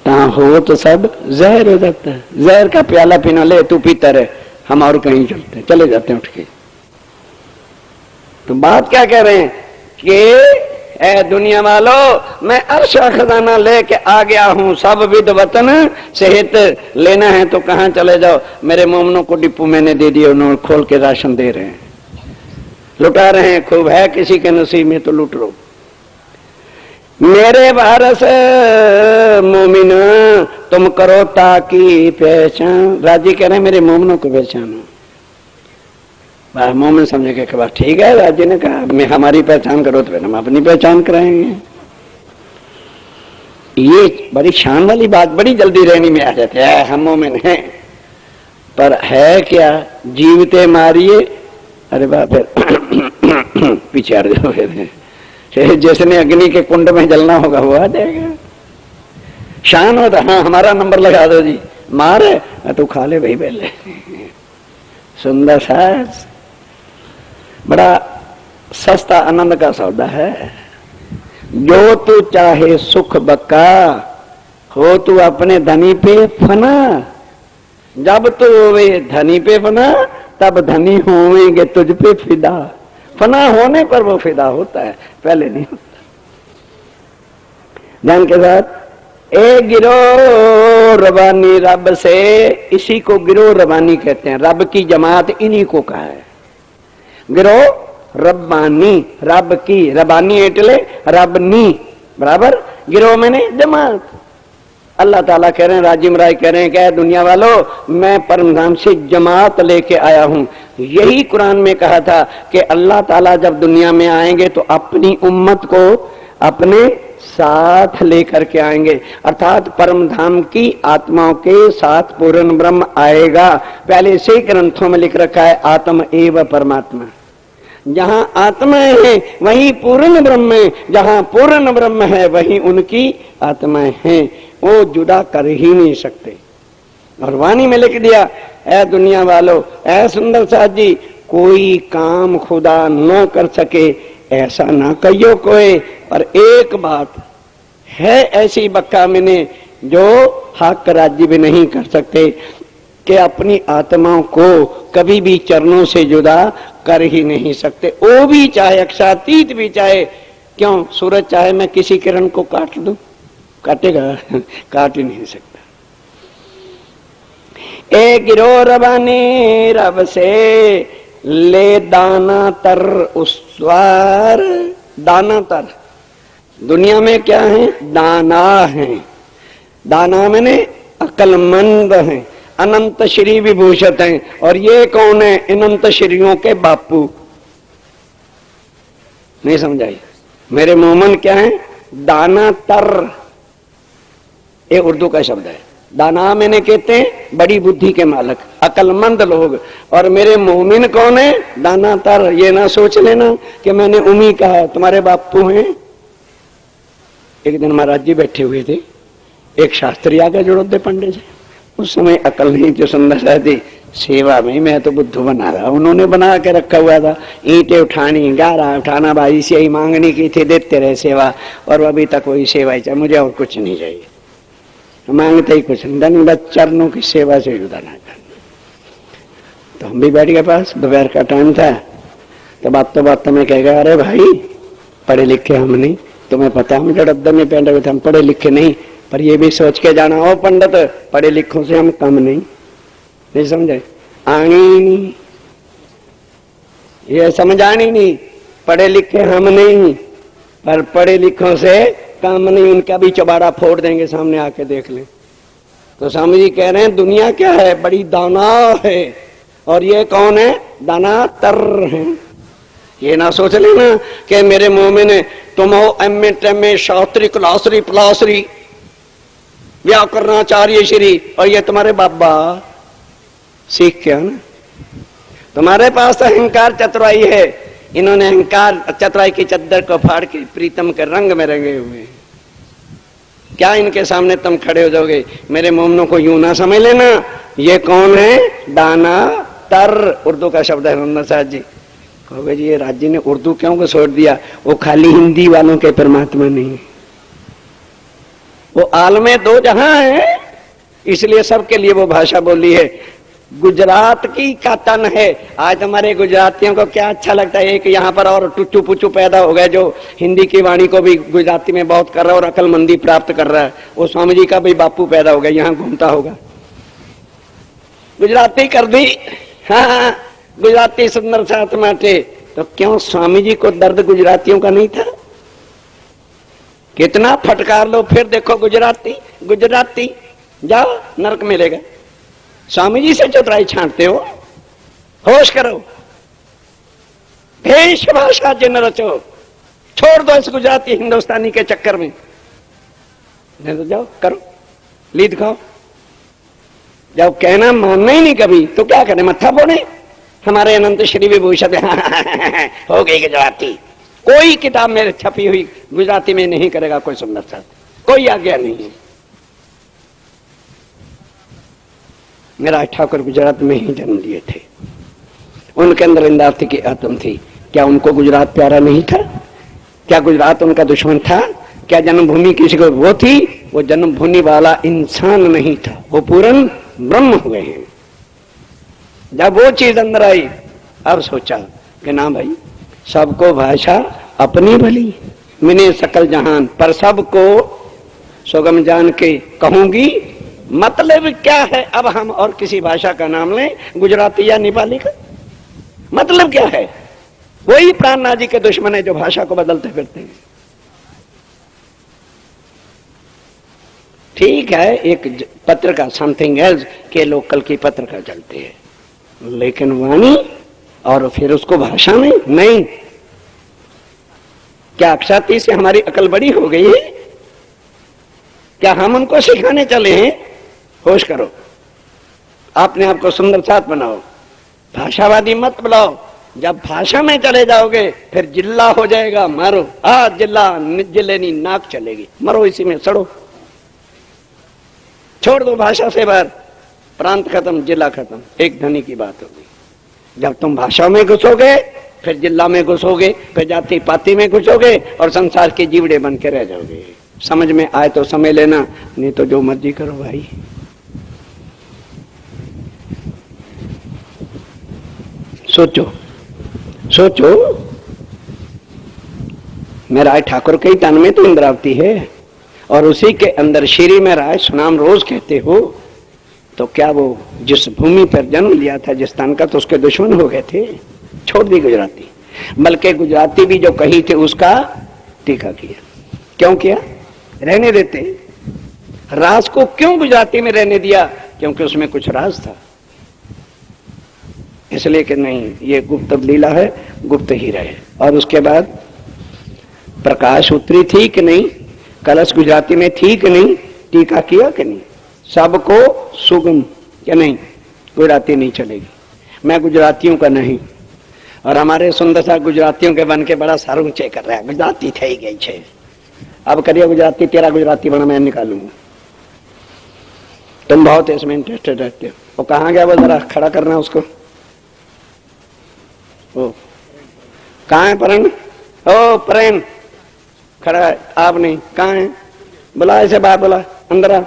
ता हो तो सब जहर हो जाता है। जहर का प्याला पीना, ले तू पीता रहे, हम और कहीं चलते चले जाते हैं उठ के। तो बात क्या कह रहे हैं कि ए दुनिया वालों, मैं अर्श खजाना लेके आ गया हूं, सब विद वतन सेहत लेना है तो कहां चले जाओ। मेरे मोमनों को डिप्पू मैंने दे दिया, उन्होंने खोल के राशन दे रहे हैं, लुटा रहे हैं। खूब है किसी के नसीब में तो लुट लो। मेरे वारस मोमिन, तुम करो ताकि पहचान। राजी कह रहे मेरे मोमनों को पहचानो। मोमिन समझे कि बात ठीक है। राजी ने कहा मैं हमारी पहचान करो तो फिर हम अपनी पहचान कराएंगे। ये बड़ी शान वाली बात बड़ी जल्दी रहनी में आ जाती है। हम मोमिन हैं, पर है क्या? जीवते मारिए। अरे बाप पीछे हट जाओ। जिसने अग्नि के कुंड में जलना होगा वो आ जाएगा। शान होता, हाँ हमारा नंबर लगा दो जी, मार तू खा ले भाई पहले। सुंदर सा बड़ा सस्ता आनंद का सौदा है। जो तू चाहे सुख बक्का, हो तू अपने धनी पे फना। जब तू होवे धनी पे फना, तब धनी होवेंगे तुझ पे फिदा। फना होने पर वो फिदा होता है, पहले नहीं होता। ध्यान के साथ, ए गिरो रबानी रब से, इसी को गिरो रबानी कहते हैं। रब की जमात इन्हीं को कहा है गिरो रब्बानी। रब की रबानी एटले रबनी बराबर, गिरो मैंने जमात। अल्लाह ताला कह रहे हैं, राजीव महाराज कह रहे हैं क्या दुनिया वालों, मैं परमधाम से जमात लेके आया हूं। यही कुरान में कहा था कि अल्लाह ताला जब दुनिया में आएंगे तो अपनी उम्मत को अपने साथ लेकर के आएंगे, अर्थात परमधाम की आत्माओं के साथ पूर्ण ब्रह्म आएगा। पहले से ही ग्रंथों में लिख रखा है आत्म एव परमात्मा। जहां आत्मा है वहीं पूर्ण ब्रह्म है, जहां पूर्ण ब्रह्म है वहीं उनकी आत्माएं हैं। वो जुदा कर ही नहीं सकते। और वाणी में लिख दिया, ऐ दुनिया वालों, ऐ सुंदर साथ जी, कोई काम खुदा न कर सके ऐसा ना कहियो कोई। और एक बात है ऐसी बक्का मैंने जो हक राज्य भी नहीं कर सकते कि अपनी आत्माओं को कभी भी चरणों से जुदा कर ही नहीं सकते। वो भी चाहे अक्षातीत भी चाहे, क्यों सूरज चाहे मैं किसी किरण को काट दूं, काटेगा? काट ही नहीं सकता। ए गिरो रबानी रब से ले दाना तर उसवार। दाना तर दुनिया में क्या है? दाना है। दाना मैंने अकलमंद है, अनंत श्री विभूषित हैं। और ये कौन है? अनंत श्रीयों के बापू। नहीं समझाई? मेरे मोमन क्या है? दाना तर, ये उर्दू का शब्द है। दाना मैंने कहते हैं बड़ी बुद्धि के मालक, अकलमंद लोग। और मेरे मोमिन कौन है? दानातर। ये ना सोच लेना कि मैंने उम्मी कहा तुम्हारे बापू हैं। एक दिन महाराज जी बैठे हुए थे, एक शास्त्री आगे जोड़ो दे पंडे से। उस समय अकल नहीं जो सुंदर साथी सेवा में मैं तो बुद्धू बना रहा, उन्होंने बना के रखा हुआ था। ईंटें उठानी, गारा उठाना, भाई से ही मांगनी की थी, देते रहे सेवा। और अभी तक वही सेवा ही चाहिए, मुझे और कुछ नहीं चाहिए, मांगते ही कुछ नहीं, दंडवत चरणों की सेवा से जुदा ना करना। तो हम भी बैठ गए पास, दोपहर का टाइम था। तो बात में कह गया, अरे भाई पढ़े लिखे हम नहीं, तुम्हें पता हम जड़ब्दे में पहने हुए थे, हम पढ़े लिखे नहीं, पर ये भी सोच के जाना हो पंडित, पढ़े लिखों से हम कम नहीं समझे, आनी नहीं, ये समझ आनी नहीं। पढ़े लिखे हम नहीं, पर पढ़े लिखों से काम नहीं, उनका भी चबाड़ा फोड़ देंगे, सामने आके देख लें। तो स्वामी जी कह रहे हैं दुनिया क्या है? बड़ी दाना है, और ये कौन है? दाना तर है। ये ना सोच लेना कि मेरे मोमिन ने तुम हो एम ए शास्त्री कुलासरी पलासरी व्याकरणाचार्य श्री, और ये तुम्हारे बाबा सीख के ना, तुम्हारे पास तो अहंकार चतुराई है। इन्होंने अहंकार चतुराई की चद्दर को फाड़ के प्रीतम के रंग में रंगे हुए। क्या इनके सामने तुम खड़े हो जाओगे? मेरे मोमनों को यूं ना समझ लेना, ये कौन है? दाना तर, उर्दू का शब्द है। नंदसाद जी कहोगे जी ये राज्य ने उर्दू क्यों को छोड़ दिया? वो खाली हिंदी वालों के परमात्मा नहीं, वो आलमे दो जहां है, इसलिए सबके लिए वो भाषा बोली है। गुजरात की का तन है। आज हमारे गुजरातियों को क्या अच्छा लगता है, एक यहाँ पर और टुच्चू पुच्चू पैदा हो गए जो हिंदी की वाणी को भी गुजराती में बहुत कर रहा है और अकलमंदी प्राप्त कर रहा है। वो स्वामी जी का भी बापू पैदा हो गया, यहाँ घूमता होगा, गुजराती कर दी। हाँ, गुजराती सुंदर साथ माटे। तो क्यों स्वामी जी को दर्द गुजरातियों का नहीं था? कितना फटकार लो, फिर देखो गुजराती गुजराती, जाओ नरक मिलेगा। स्वामी जी से चतुराई छांटते हो, होश करो। भेष भाषा जिन रचो, छोड़ दो इस गुजराती हिंदुस्तानी के चक्कर में। नहीं तो जाओ करो, लीड खाओ। जब कहना मानना ही नहीं कभी, तो क्या करें? मत्था फोड़े। हमारे अनंत श्री विभूषण हो गई गुजराती। कोई किताब मेरे छपी हुई गुजराती में नहीं करेगा कोई सुंदर सा, कोई आज्ञा नहीं है। मेरा ठाकुर गुजरात में ही जन्म लिए थे, उनके अंदर इंदारती की आत्म थी। क्या उनको गुजरात प्यारा नहीं था? क्या गुजरात उनका दुश्मन था? क्या जन्मभूमि किसी को वो थी? वो जन्मभूमि वाला इंसान नहीं था, वो पूर्ण ब्रह्म हुए हैं। जब वो चीज अंदर आई, अब सोचा कि ना भाई, सबको भाषा अपनी भली, मिने सकल जहान, पर सबको सुगम जान के कहूंगी। मतलब क्या है? अब हम और किसी भाषा का नाम लें, गुजराती या नेपाली का, मतलब क्या है? वही प्राणनाथ जी के दुश्मन है जो भाषा को बदलते फिरते हैं। ठीक है, एक पत्र का समथिंग एल्स के लोकल की पत्र का चलते हैं, लेकिन वाणी और फिर उसको भाषा में नहीं। क्या अक्षाती से हमारी अकल बड़ी हो गई है? क्या हम उनको सिखाने चले हैं? होश करो, अपने आप को सुंदर साथ बनाओ, भाषावादी मत बुलाओ। जब भाषा में चले जाओगे फिर जिल्ला हो जाएगा, मारो। जिल्ला जिलेनी नाक चलेगी, मरो इसी में, सड़ो। छोड़ दो भाषा से बाहर, प्रांत खत्म, जिला खत्म, एक धनी की बात होगी। जब तुम भाषा में घुसोगे फिर जिला में घुसोगे, फिर जाति पाति में घुसोगे और संसार के जीवड़े बन के रह जाओगे। समझ में आए तो समझ लेना, नहीं तो जो मर्जी करो भाई। सोचो सोचो, मेरा ठाकुर के तन में तो इंद्रावती है और उसी के अंदर श्री में राय सुनाम रोज कहते हो। तो क्या वो जिस भूमि पर जन्म लिया था जिस तन का, तो उसके दुश्मन हो गए थे? छोड़ दी गुजराती, बल्कि गुजराती भी जो कही थे उसका टीका किया। क्यों किया? रहने देते। राज को क्यों गुजराती में रहने दिया? क्योंकि उसमें कुछ राज था, इसलिए कि नहीं ये गुप्त लीला है, गुप्त ही रहे। और उसके बाद प्रकाश उत्तरी थी कि नहीं, कलश गुजराती में थी कि नहीं, टीका किया कि नहीं? सबको सुगम क्या नहीं, गुजराती नहीं चलेगी, मैं गुजरातियों का नहीं। और हमारे सुंदर सा गुजरातियों के बन के बड़ा सार ऊंचे कर रहा है, गुजराती थे गई छे, अब करिए गुजराती, तेरा गुजराती बना मैं निकालूंगा। तुम बहुत इसमें इंटरेस्टेड रहते हो। वो कहाँ गया, वो जरा खड़ा करना उसको। ओ कहाँ है परण? ओ परण खड़ा है, आप नहीं, कहाँ है? बुला ऐसे बाहर, बुला अंदर आ।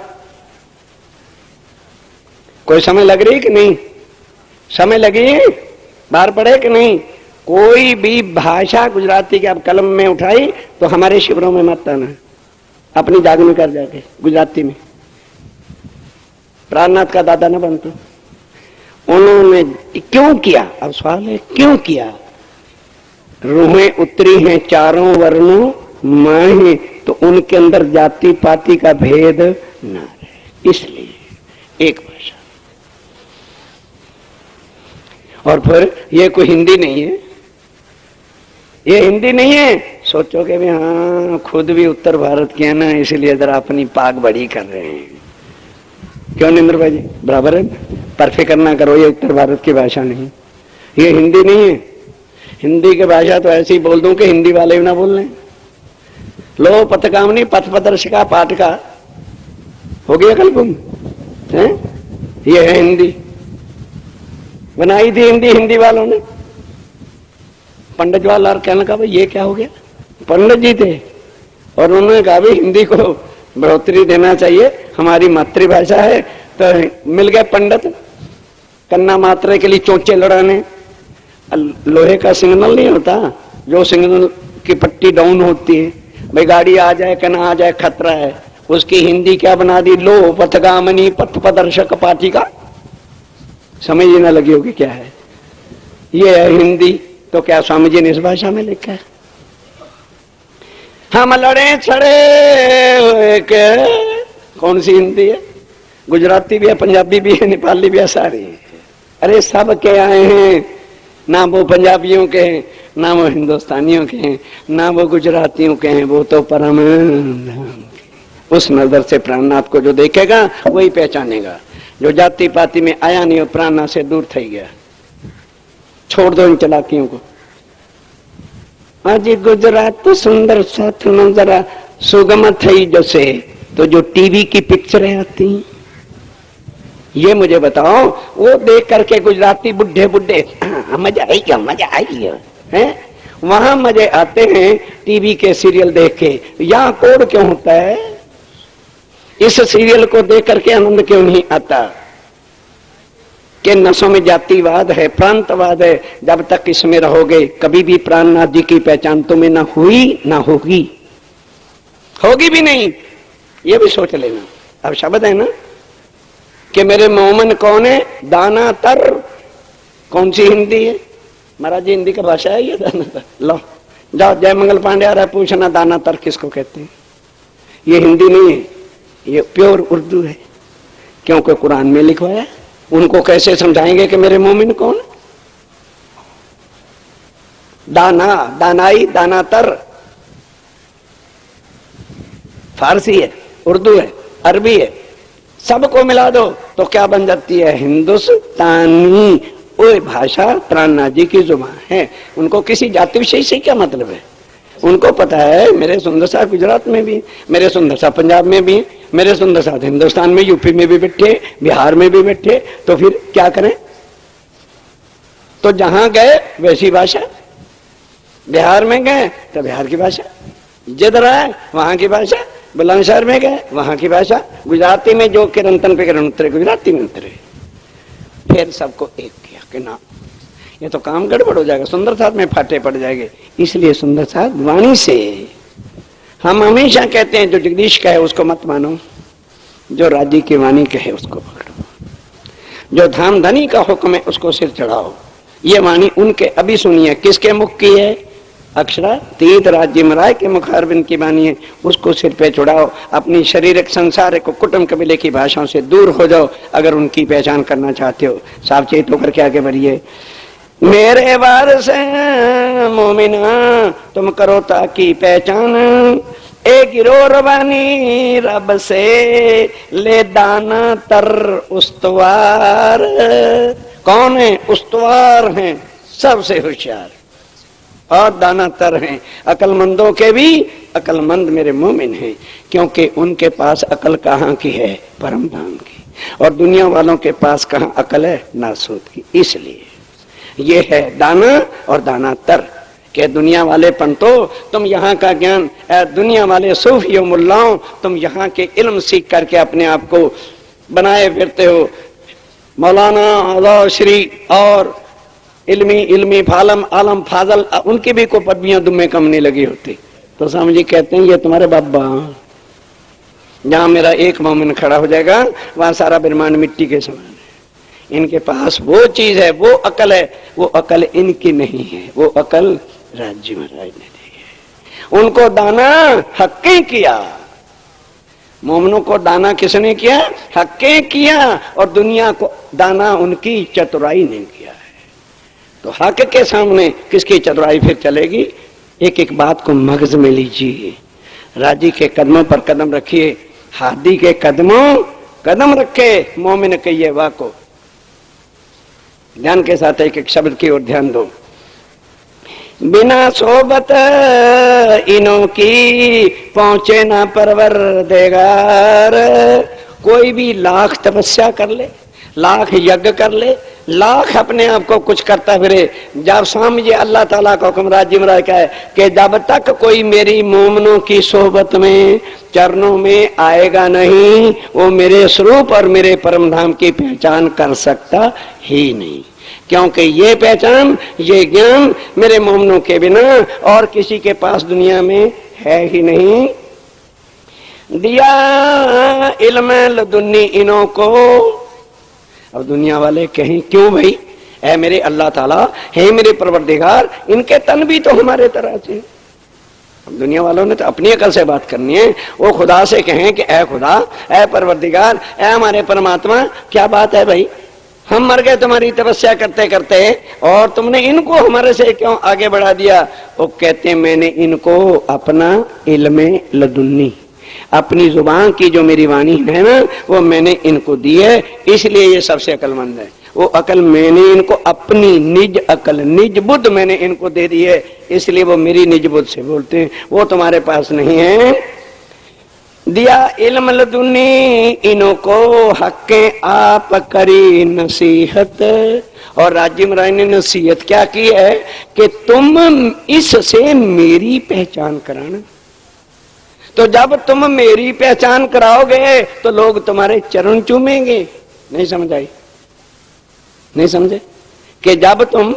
कोई समय लग रही कि नहीं? समय लगी, बाहर पड़े कि नहीं? कोई भी भाषा गुजराती की आप कलम में उठाई तो हमारे शिविरों में मत आना, अपनी जाग में कर जाके गुजराती में। प्राणनाथ का दादा न बनते, उन्होंने क्यों किया? अब सवाल है क्यों किया? रूहें उतरी हैं चारों वर्णों माहे, तो उनके अंदर जाति पाति का भेद ना रहे, इसलिए एक भाषा। और फिर ये कोई हिंदी नहीं है, ये हिंदी नहीं है। सोचोगे भी हाँ खुद भी उत्तर भारत के है ना, इसलिए जरा अपनी पाक बड़ी कर रहे हैं। क्यों निंद्र भाई जी, बराबर है, परफे करना करो, ये उत्तर भारत की भाषा नहीं, ये हिंदी नहीं है। हिंदी की भाषा तो ऐसे ही बोल दूं कि हिंदी वाले भी ना बोल लें। लो पथकामनी पथ प्रदर्शिका पाठ का हो गया कल गुम है, ये है हिंदी, बनाई थी हिंदी, हिंदी वालों ने। पंडित जवाहरलाल कहने का भाई ये क्या हो गया, पंडित जी थे और उन्होंने कहा भाई हिंदी को बढ़ोतरी देना चाहिए, हमारी मातृभाषा है। तो मिल गए पंडित कन्ना मात्रे के लिए चोंचे लड़ाने। लोहे का सिग्नल नहीं होता, जो सिग्नल की पट्टी डाउन होती है, भाई गाड़ी आ जाए कना आ जाए खतरा है, उसकी हिंदी क्या बना दी, लो पथगामनी पथ प्रदर्शक पाठिका। समझ ही ना लगी होगी क्या है, ये है हिंदी। तो क्या स्वामी जी ने इस भाषा में लिखा है? हम लड़े छड़े के, कौन सी हिंदी है? गुजराती भी है, पंजाबी भी है, नेपाली भी है, सारी है। अरे सब के आए हैं, ना वो पंजाबियों के हैं, ना वो हिंदुस्तानियों के हैं, ना वो गुजरातियों के हैं, वो तो परम। उस नजर से प्राणनाथ को जो देखेगा वही पहचानेगा। जो जाति पाति में आया नहीं, वो प्राणनाथ से दूर थई गया। छोड़ दो इन चलाकियों को। आज गुजरात तो सुंदर साथ नजरा सुगम थई जैसे, तो जो टीवी की पिक्चरें आती, ये मुझे बताओ, वो देख करके गुजराती बुढ़े बुढ़े मजा आई क्या, मजा आई है, वहां मजे आते हैं टीवी के सीरियल देख के, यहाँ कोड क्यों होता है? इस सीरियल को देख करके आनंद क्यों नहीं आता? कि नसों में जातिवाद है, प्रांतवाद है। जब तक इसमें रहोगे कभी भी प्राणनाथ जी की पहचान तुम्हें ना हुई ना होगी, होगी भी नहीं, ये भी सोच लेना। अब शब्द है ना कि मेरे मोमन कौन है, दाना तर, कौन सी हिंदी है? महाराज जी हिंदी का भाषा है ये दाना तर। लो जाओ, जय मंगल पांडे आ रहा है, पूछना दाना तर किसको कहते हैं। ये हिंदी नहीं है, ये प्योर उर्दू है, क्योंकि कुरान में लिखा है। उनको कैसे समझाएंगे कि मेरे मोमिन कौन? दाना, दानाई, दानातर फारसी है, उर्दू है, अरबी है, सबको मिला दो तो क्या बन जाती है? हिंदुस्तानी। वो भाषा प्राणनाथ जी की जुबान है। उनको किसी जाति विशेष से क्या मतलब है? उनको पता है मेरे सुंदर सा गुजरात में भी, मेरे सुंदर सा पंजाब में भी, मेरे सुंदर सा हिंदुस्तान में, यूपी में भी बैठे, बिहार में भी बैठे, तो फिर क्या करें? तो जहां गए वैसी भाषा, बिहार में गए तो बिहार की भाषा, जिधर आए वहां की भाषा, बुलंदशहर में गए वहां की भाषा, गुजराती में जो किरंतन पे किरण उतरे गुजराती में उतरे। फिर सबको एक किया कि ना, ये तो काम गड़बड़ हो जाएगा, सुंदर साथ में फाटे पड़ जाएंगे। इसलिए सुंदर साथ वाणी से हम हमेशा कहते हैं, जो जगदीश कहे उसको मत मानो, जो राज्य की वाणी कहे उसको पकड़ो, जो धाम धनी का हुक्म है उसको सिर चढ़ाओ। ये वाणी उनके अभी सुनिए, किसके मुख की है? अक्षरा तीर्थ राज्य मराय के मुखारबिंद की वाणी है, उसको सिर पे चढ़ाओ। अपनी शारीरिक संसारिक कुटुंब कबीले की भाषाओं से दूर हो जाओ अगर उनकी पहचान करना चाहते हो। सावचेत होकर के आगे बढ़िए। मेरे वार से मोमिना तुम करो ताकि पहचान, ए गिरोर बानी रब से ले दाना तर उस्तवार। कौन है? उस्तवार हैं, सबसे होशियार और दानातर हैं। अकलमंदों के भी अकलमंद मेरे मोमिन हैं, क्योंकि उनके पास अकल कहाँ की है? परम धाम की। और दुनिया वालों के पास कहाँ अकल है? नासूद की। इसलिए ये है दाना और दानातर के दुनिया वाले पंतो तुम यहाँ का ज्ञान, दुनिया वाले सूफियों मुल्लाओं तुम यहाँ के इल्म सीख करके अपने आप को बनाए फिरते हो। मौलाना आज़ा श्री और इल्मी फालम आलम फाजल, उनकी भी को पदवियां दुम्मे कम नहीं लगी होती। तो स्वामी जी कहते हैं ये तुम्हारे बाबा, जहां मेरा एक मोमिन खड़ा हो जाएगा वहां सारा ब्रह्मांड मिट्टी के समान है। इनके पास वो चीज है, वो अकल है, वो अकल इनकी नहीं है, वो अकल राज्य महाराज ने दी है। उनको दाना हक्के किया, मोमनों को दाना किसने किया? हक्के किया। और दुनिया को दाना उनकी चतुराई ने किया है। तो हक के सामने किसकी चतुराई फिर चलेगी? एक एक बात को मगज में लीजिए, राजी के कदमों पर कदम रखिए, हादी के कदमों कदम रखे। मोमिन के ये वाह को ध्यान के साथ एक एक शब्द की ओर ध्यान दो। बिना सोबत इनों की पहुंचे ना परवरदिगार। कोई भी लाख तपस्या कर ले, लाख यज्ञ कर ले, लाख अपने आप को कुछ करता फिरे, जब सामने अल्लाह ताला का हुक्म राज्य में का है कि जब तक कोई मेरी मोमनों की सोहबत में चरणों में आएगा नहीं, वो मेरे स्वरूप और मेरे परम धाम की पहचान कर सकता ही नहीं। क्योंकि ये पहचान, ये ज्ञान मेरे मोमनों के बिना और किसी के पास दुनिया में है ही नहीं। दिया इल्म लदुन्नी इन्हों को। अब दुनिया वाले कहें क्यों भाई? ऐ मेरे अल्लाह ताला, है मेरे परवरदिगार, इनके तन भी तो हमारे तरह से। अब दुनिया वालों ने तो अपनी अकल से बात करनी है। वो खुदा से कहें कि ऐ खुदा, ऐ परवरदिगार, ऐ हमारे परमात्मा, क्या बात है भाई? हम मर गए तुम्हारी तपस्या करते करते और तुमने इनको हमारे से क्यों आगे बढ़ा दिया? वो कहते हैं मैंने इनको अपना इल्म लदुन्नी, अपनी जुबान की जो मेरी वाणी है ना, वो मैंने इनको दी है, इसलिए ये सबसे अकलमंद है। वो अकल मैंने इनको अपनी निज अकल, निज बुद्ध मैंने इनको दे दी है, इसलिए वो मेरी निज बुद्ध से बोलते हैं। वो तुम्हारे पास नहीं है। दिया इल्म लदुन्नी इन्हों को हक्के आप करी नसीहत। और राज्य महाराज ने नसीहत क्या की है कि तुम इससे मेरी पहचान कराना। तो जब तुम मेरी पहचान कराओगे तो लोग तुम्हारे चरण चूमेंगे। नहीं समझ आई? नहीं समझे? कि जब तुम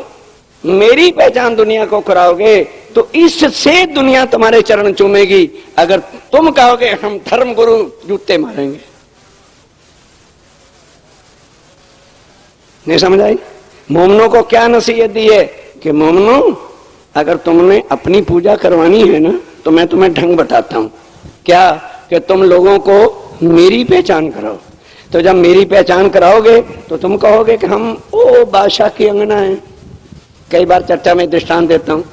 मेरी पहचान दुनिया को कराओगे तो इससे दुनिया तुम्हारे चरण चूमेगी। अगर तुम कहोगे हम धर्म गुरु, जूते मारेंगे। नहीं समझ आई? मोमनों को क्या नसीहत दी है कि मोमनों, अगर तुमने अपनी पूजा करवानी है ना, तो मैं तुम्हें ढंग बताता हूं। क्या? कि तुम लोगों को मेरी पहचान कराओ। तो जब मेरी पहचान कराओगे तो तुम कहोगे कि हम ओ बादशाह की अंगना है। कई बार चर्चा में दृष्टांत देता हूं।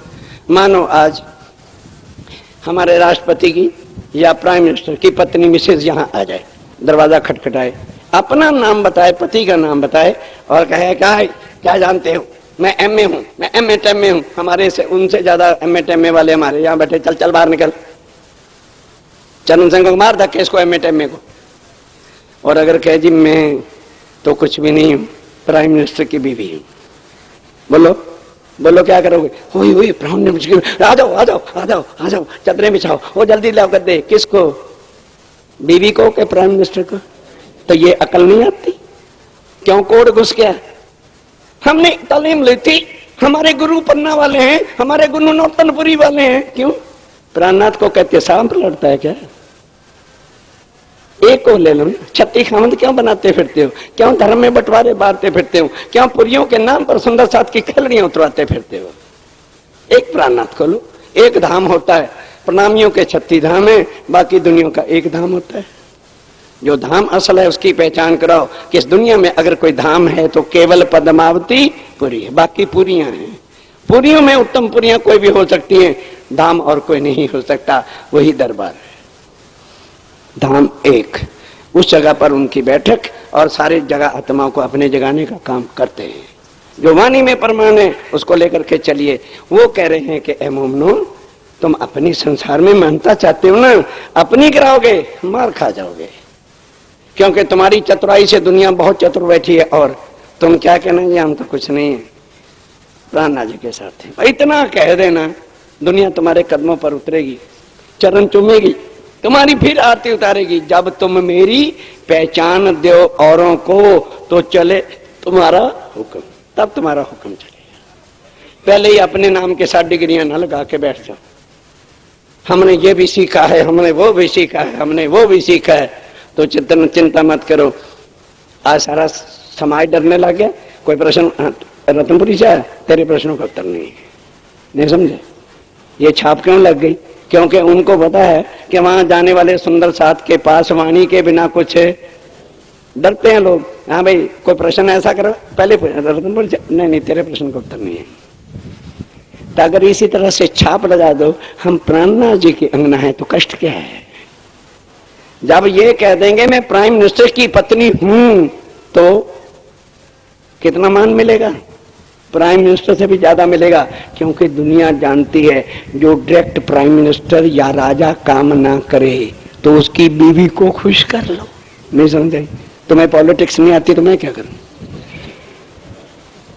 मानो आज हमारे राष्ट्रपति की या प्राइम मिनिस्टर की पत्नी मिसेज यहाँ आ जाए, दरवाजा खटखटाए, अपना नाम बताए, पति का नाम बताए और कहे क्या जानते हो, मैं एमए हूं, मैं एमए टेमए हूं, हमारे से उनसे ज्यादा एमए टेमए वाले हमारे यहाँ बैठे, चल चल बाहर निकल। चरण सिंह को मार धक्के इसको, एमए टेमए को। और अगर कहे जी मैं तो कुछ भी नहीं हूं, प्राइम मिनिस्टर की बीवी हूं, बोलो बोलो क्या करोगे? हुई प्राइम मिनिस्टर, आ जाओ आ जाओ आ जाओ आ जाओ, चदरें बिछाओ, वो जल्दी लाओ गद्दे। किसको? बीवी को के प्राइम मिनिस्टर को? तो ये अकल नहीं आती? क्यों कोड घुस गया? हमने तालीम ली थी, हमारे गुरु पन्ना वाले हैं, हमारे गुरु नौतनपुरी वाले हैं। क्यों? प्राणनाथ को कहते सांप लड़ता है क्या? एक को ले लो ना। छत्ती खामद क्यों बनाते फिरते हो? क्यों धर्म में बंटवारे बांटते फिरते हो? क्यों पुरियों के नाम पर सुंदर साथ की खलड़ियां उतरवाते फिरते हो? एक प्राणनाथ को लो। एक धाम होता है, प्रणामियों के 36 धाम है, बाकी दुनिया का एक धाम होता है। जो धाम असल है उसकी पहचान कराओ कि इस दुनिया में अगर कोई धाम है तो केवल पद्मावती पुरी है, बाकी पुरियां हैं। पुरियों में उत्तम पुरियां कोई भी हो सकती हैं, धाम और कोई नहीं हो सकता, वही दरबार है। धाम एक, उस जगह पर उनकी बैठक और सारी जगह आत्माओं को अपने जगाने का काम करते हैं। जो वाणी में प्रमाण है उसको लेकर के चलिए। वो कह रहे हैं कि ए मोमनो, तुम अपनी संसार में मानता चाहते हो ना, अपनी कराओगे मार खा जाओगे, क्योंकि तुम्हारी चतुराई से दुनिया बहुत चतुर बैठी है। और तुम क्या कहना, ये हम तो कुछ नहीं है, प्राणनाथ जी के साथ है। इतना कह देना, दुनिया तुम्हारे कदमों पर उतरेगी, चरण चूमेगी, तुम्हारी फिर आरती उतारेगी। जब तुम मेरी पहचान दो औरों को तो चले तुम्हारा हुक्म, तब तुम्हारा हुक्म चलेगा। पहले ही अपने नाम के साथ डिग्रियां न लगा के बैठ जाओ, हमने ये भी सीखा है, हमने वो भी सीखा है, हमने वो भी सीखा है, तो चिंता मत करो। आज सारा समाज डरने लग गया। कोई प्रश्न रतनपुरी से आया, तेरे प्रश्नों का उत्तर नहीं समझे। ये छाप क्यों लग गई? क्योंकि उनको पता है कि वहां जाने वाले सुंदर साथ के पास वाणी के बिना कुछ डरते हैं लोग। हाँ भाई, कोई प्रश्न ऐसा करो, पहले रतनपुरी से, नहीं तेरे प्रश्न का उत्तर नहीं है। तो अगर इसी तरह से छाप लगा दो हम प्राणनाथ जी की अंगना है, तो कष्ट क्या है? जब ये कह देंगे मैं प्राइम मिनिस्टर की पत्नी हूं, तो कितना मान मिलेगा? प्राइम मिनिस्टर से भी ज्यादा मिलेगा, क्योंकि दुनिया जानती है जो डायरेक्ट प्राइम मिनिस्टर या राजा काम ना करे तो उसकी बीवी को खुश कर लो। नहीं समझे? तुम्हें पॉलिटिक्स नहीं आती तो मैं क्या करूं?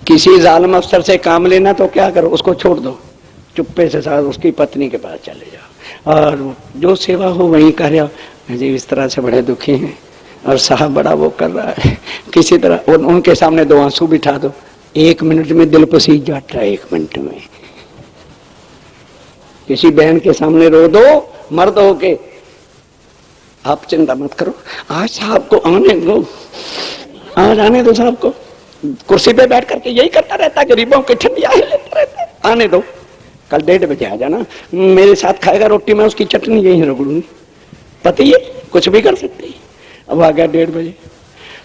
किसी जालिम अफसर से काम लेना तो क्या करो, उसको छोड़ दो, चुप्पे से साथ उसकी पत्नी के पास चले जाओ और जो सेवा हो वहीं कर जाओ। जी इस तरह से बड़े दुखी हैं और साहब बड़ा वो कर रहा है, किसी तरह उनके सामने 2 आंसू बिठा दो, 1 मिनट में दिल पसीज जाता है। 1 मिनट में किसी बहन के सामने रो दो, मर्द हो के, आप चिंता मत करो, आज साहब को आने दो, आज आने दो साहब को। कुर्सी पे बैठ करके यही करता रहता, गरीबों की ठंडी आहे लेता रहता, आने दो। कल 1:30 बजे आ जाना, मेरे साथ खाएगा रोटी, मैं उसकी चटनी यही रगड़ूंगी। पति है, कुछ भी कर सकती है। अब आ गया 1:30 बजे,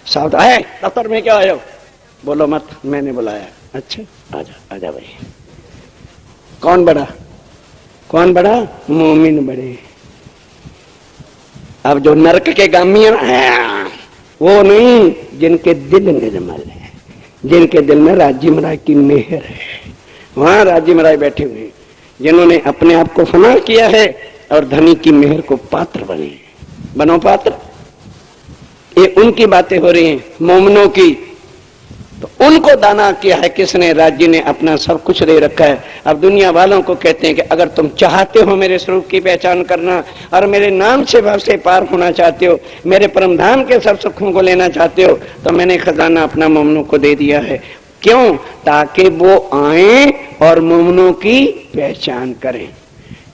साहब आए दफ्तर में, क्या आए हो? बोलो मत, मैंने बुलाया। अच्छा आजा भाई। कौन बड़ा? मोमिन बड़े। अब जो नरक के गामी है वो नहीं, जिनके दिल निर्मल है, जिनके दिल में राज्य महाराज की मेहर है, वहां राज्य महाराज बैठे हुए हैं, जिन्होंने अपने आप को फना किया है और धनी की मेहर को पात्र बने। बनो पात्र, ये उनकी बातें हो रही हैं, मोमनों की। तो उनको दाना किया है किसने? राज्य ने अपना सब कुछ दे रखा है। अब दुनिया वालों को कहते हैं कि अगर तुम चाहते हो मेरे स्वरूप की पहचान करना और मेरे नाम से भाव से पार होना चाहते हो, मेरे परम धाम के सब सुखों को लेना चाहते हो, तो मैंने खजाना अपना मोमनों को दे दिया है। क्यों? ताकि वो आए और मोमनों की पहचान करें।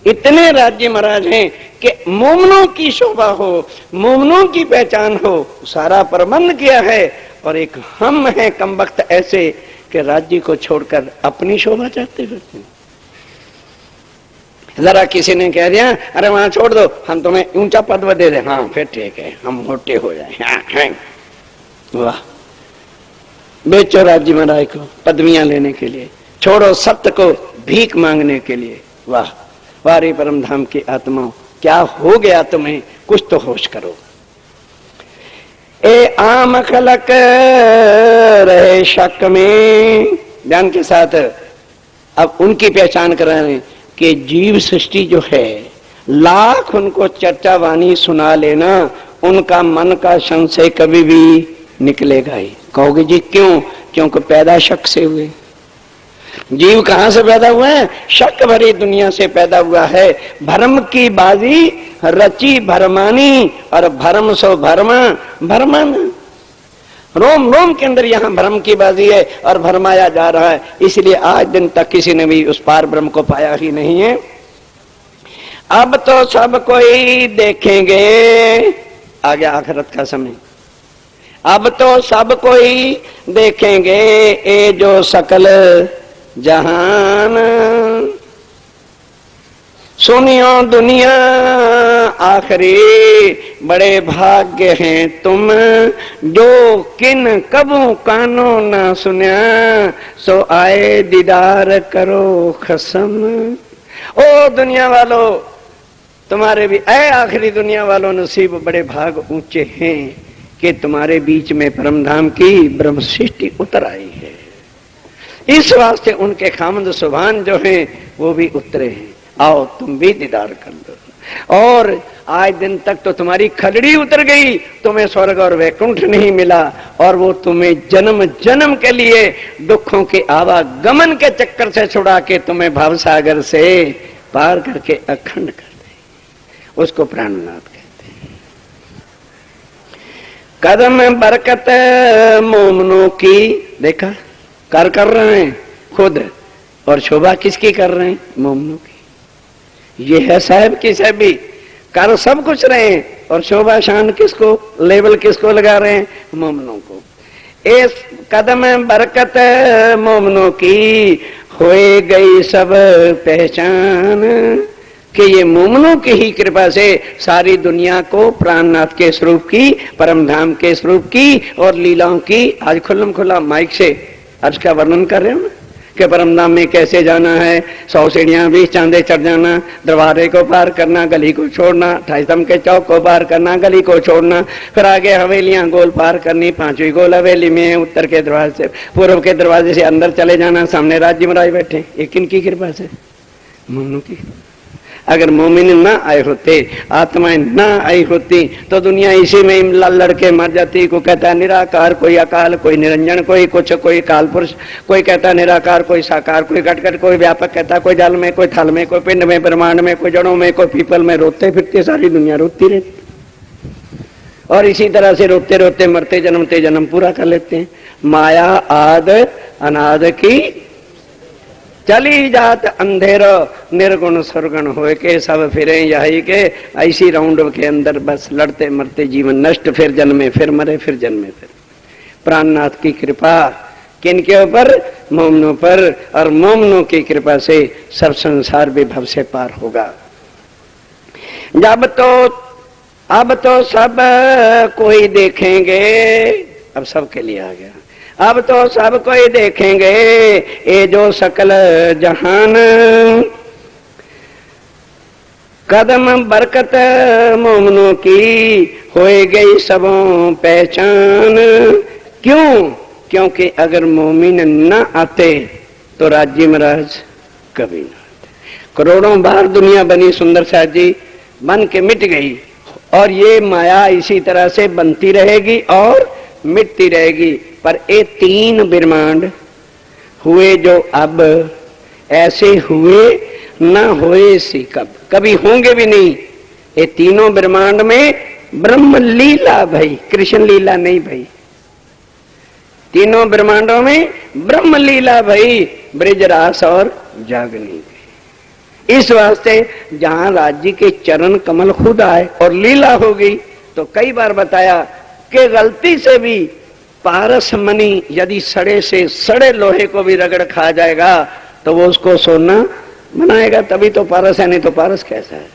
इतने राज्य महाराज हैं कि मोमनों की शोभा हो, मोमनों की पहचान हो, सारा प्रबंध किया है। और एक हम हैं कमबख्त ऐसे कि राज्य को छोड़कर अपनी शोभा चाहते हैं। जरा किसी ने कह दिया अरे वहां छोड़ दो, हम तुम्हें ऊंचा पद दे दे, हाँ फिर ठीक है, हम मोटे हो जाए। हाँ, वाह, बेचो राज्य महाराज को पदवियां लेने के लिए, छोड़ो सत्य को भीख मांगने के लिए। वाह वारे परम धाम की आत्माओं, क्या हो गया तुम्हें? कुछ तो होश करो। ए आम खलक रहे शक में, ध्यान के साथ अब उनकी पहचान कर रहे हैं कि जीव सृष्टि जो है, लाख उनको चर्चा वाणी सुना लेना, उनका मन का संशय कभी भी निकलेगा ही। कहोगे जी क्यों? क्योंकि पैदा शक से हुए। जीव कहां से पैदा हुआ है? शक भरी दुनिया से पैदा हुआ है। भरम की बाजी रची भरमानी, और भरम सो भरमा भरमाना। रोम रोम के अंदर यहाँ भरम की बाजी है और भरमाया जा रहा है। इसलिए आज दिन तक किसी ने भी उस पार ब्रह्म को पाया ही नहीं है। अब तो सब कोई देखेंगे, आ गया आखिरत का समय। अब तो सब कोई देखेंगे ये जो सकल जहान, सुनियो दुनिया आखिरी बड़े भाग्य हैं तुम, जो किन कबू कानो ना सुनिया, सो आए दीदार करो खसम। ओ दुनिया वालों, तुम्हारे भी ऐ आखिरी दुनिया वालों, नसीब बड़े भाग ऊंचे हैं कि तुम्हारे बीच में परमधाम की ब्रह्म सृष्टि उतर आई है। इस वास्ते उनके खामद सुभान जो हैं वो भी उतरे हैं। आओ तुम भी दीदार कर लो। और आज दिन तक तो तुम्हारी खलड़ी उतर गई, तुम्हें स्वर्ग और वैकुंठ नहीं मिला, और वो तुम्हें जन्म जन्म के लिए दुखों के आवागमन के चक्कर से छुड़ा के तुम्हें भवसागर से पार करके अखंड कर दे। उसको प्राणनाथ कहते हैं। कदम बरकत मोमनों की, देखा कर रहे हैं खुद, और शोभा किसकी कर रहे हैं? मोमनों की। ये है साहब की साहबी, कर सब कुछ रहे हैं, और शोभा शान किसको, लेबल किसको लगा रहे हैं? मोमनों को। इस कदम बरकत मोमनों की होए गई सब पहचान, कि ये मोमनों की ही कृपा से सारी दुनिया को प्राणनाथ के स्वरूप की, परमधाम के स्वरूप की और लीलाओं की आज खुल्लम खुल्ला माइक से अर्ज का वर्णन कर रहे हो ना, कि परमधाम में कैसे जाना है। 100 सीढ़ियां 20 चांदे चढ़ जाना, दरबारे को पार करना, गली को छोड़ना, 28 के चौक को पार करना, गली को छोड़ना, फिर आगे हवेलियां गोल पार करनी, 5वीं गोल हवेली में उत्तर के दरवाजे से, पूर्व के दरवाजे से अंदर चले जाना, सामने राज्य महाराज बैठे। ये किनकी कृपा से? मोमनों की। अगर मोमिन ना आए होते, आत्माएं ना आई होती, तो दुनिया इसी में लड़के मर जाती। कोई कहता है निराकार, कोई अकाल, कोई निरंजन, कोई कुछ, कोई काल पुरुष, कोई कहता निराकार, कोई साकार, कोई घटघट, कोई व्यापक कहता, कोई जल में, कोई थल में, कोई पिंड में, ब्रह्मांड में, कोई जड़ों में, कोई पीपल में। रोते फिरते सारी दुनिया रोती रहती, और इसी तरह से रोते रोते मरते जन्मते जन्म पूरा कर लेते हैं। माया आद अनाद की चली जात अंधेरो, निर्गुण सुरगुण होए के सब फिरे यही के। ऐसी राउंड के अंदर बस लड़ते मरते जीवन नष्ट, फिर जन्मे, फिर मरे, फिर जन्मे, फिर। प्राणनाथ की कृपा किन के ऊपर? मोमनों पर, और मोमनों की कृपा से सब संसार भी भव से पार होगा। अब तो सब कोई देखेंगे, अब सबके लिए आ गया। अब तो सब कोई देखेंगे ये जो सकल जहान, कदम बरकत मोमनों की होए गई सबों पहचान। क्यों? क्योंकि अगर मोमिन न आते तो राज्य महाराज कभी न आते। करोड़ों बार दुनिया बनी सुंदर साहब जी, बन के मिट गई, और ये माया इसी तरह से बनती रहेगी और मिटती रहेगी। पर ये 3 ब्रह्मांड हुए जो अब, ऐसे हुए न होए सी कभी होंगे भी नहीं। ये तीनों ब्रह्मांड में ब्रह्म लीला भई, कृष्ण लीला नहीं भई। तीनों ब्रह्मांडों में ब्रह्म लीला भई, ब्रजरास और जागनी। इस वास्ते जहां राज्य के चरण कमल खुद आए और लीला हो गई, तो कई बार बताया कि गलती से भी पारस मणि यदि सड़े से सड़े लोहे को भी रगड़ खा जाएगा तो वो उसको सोना बनाएगा, तभी तो पारस है, नहीं तो पारस कैसा है।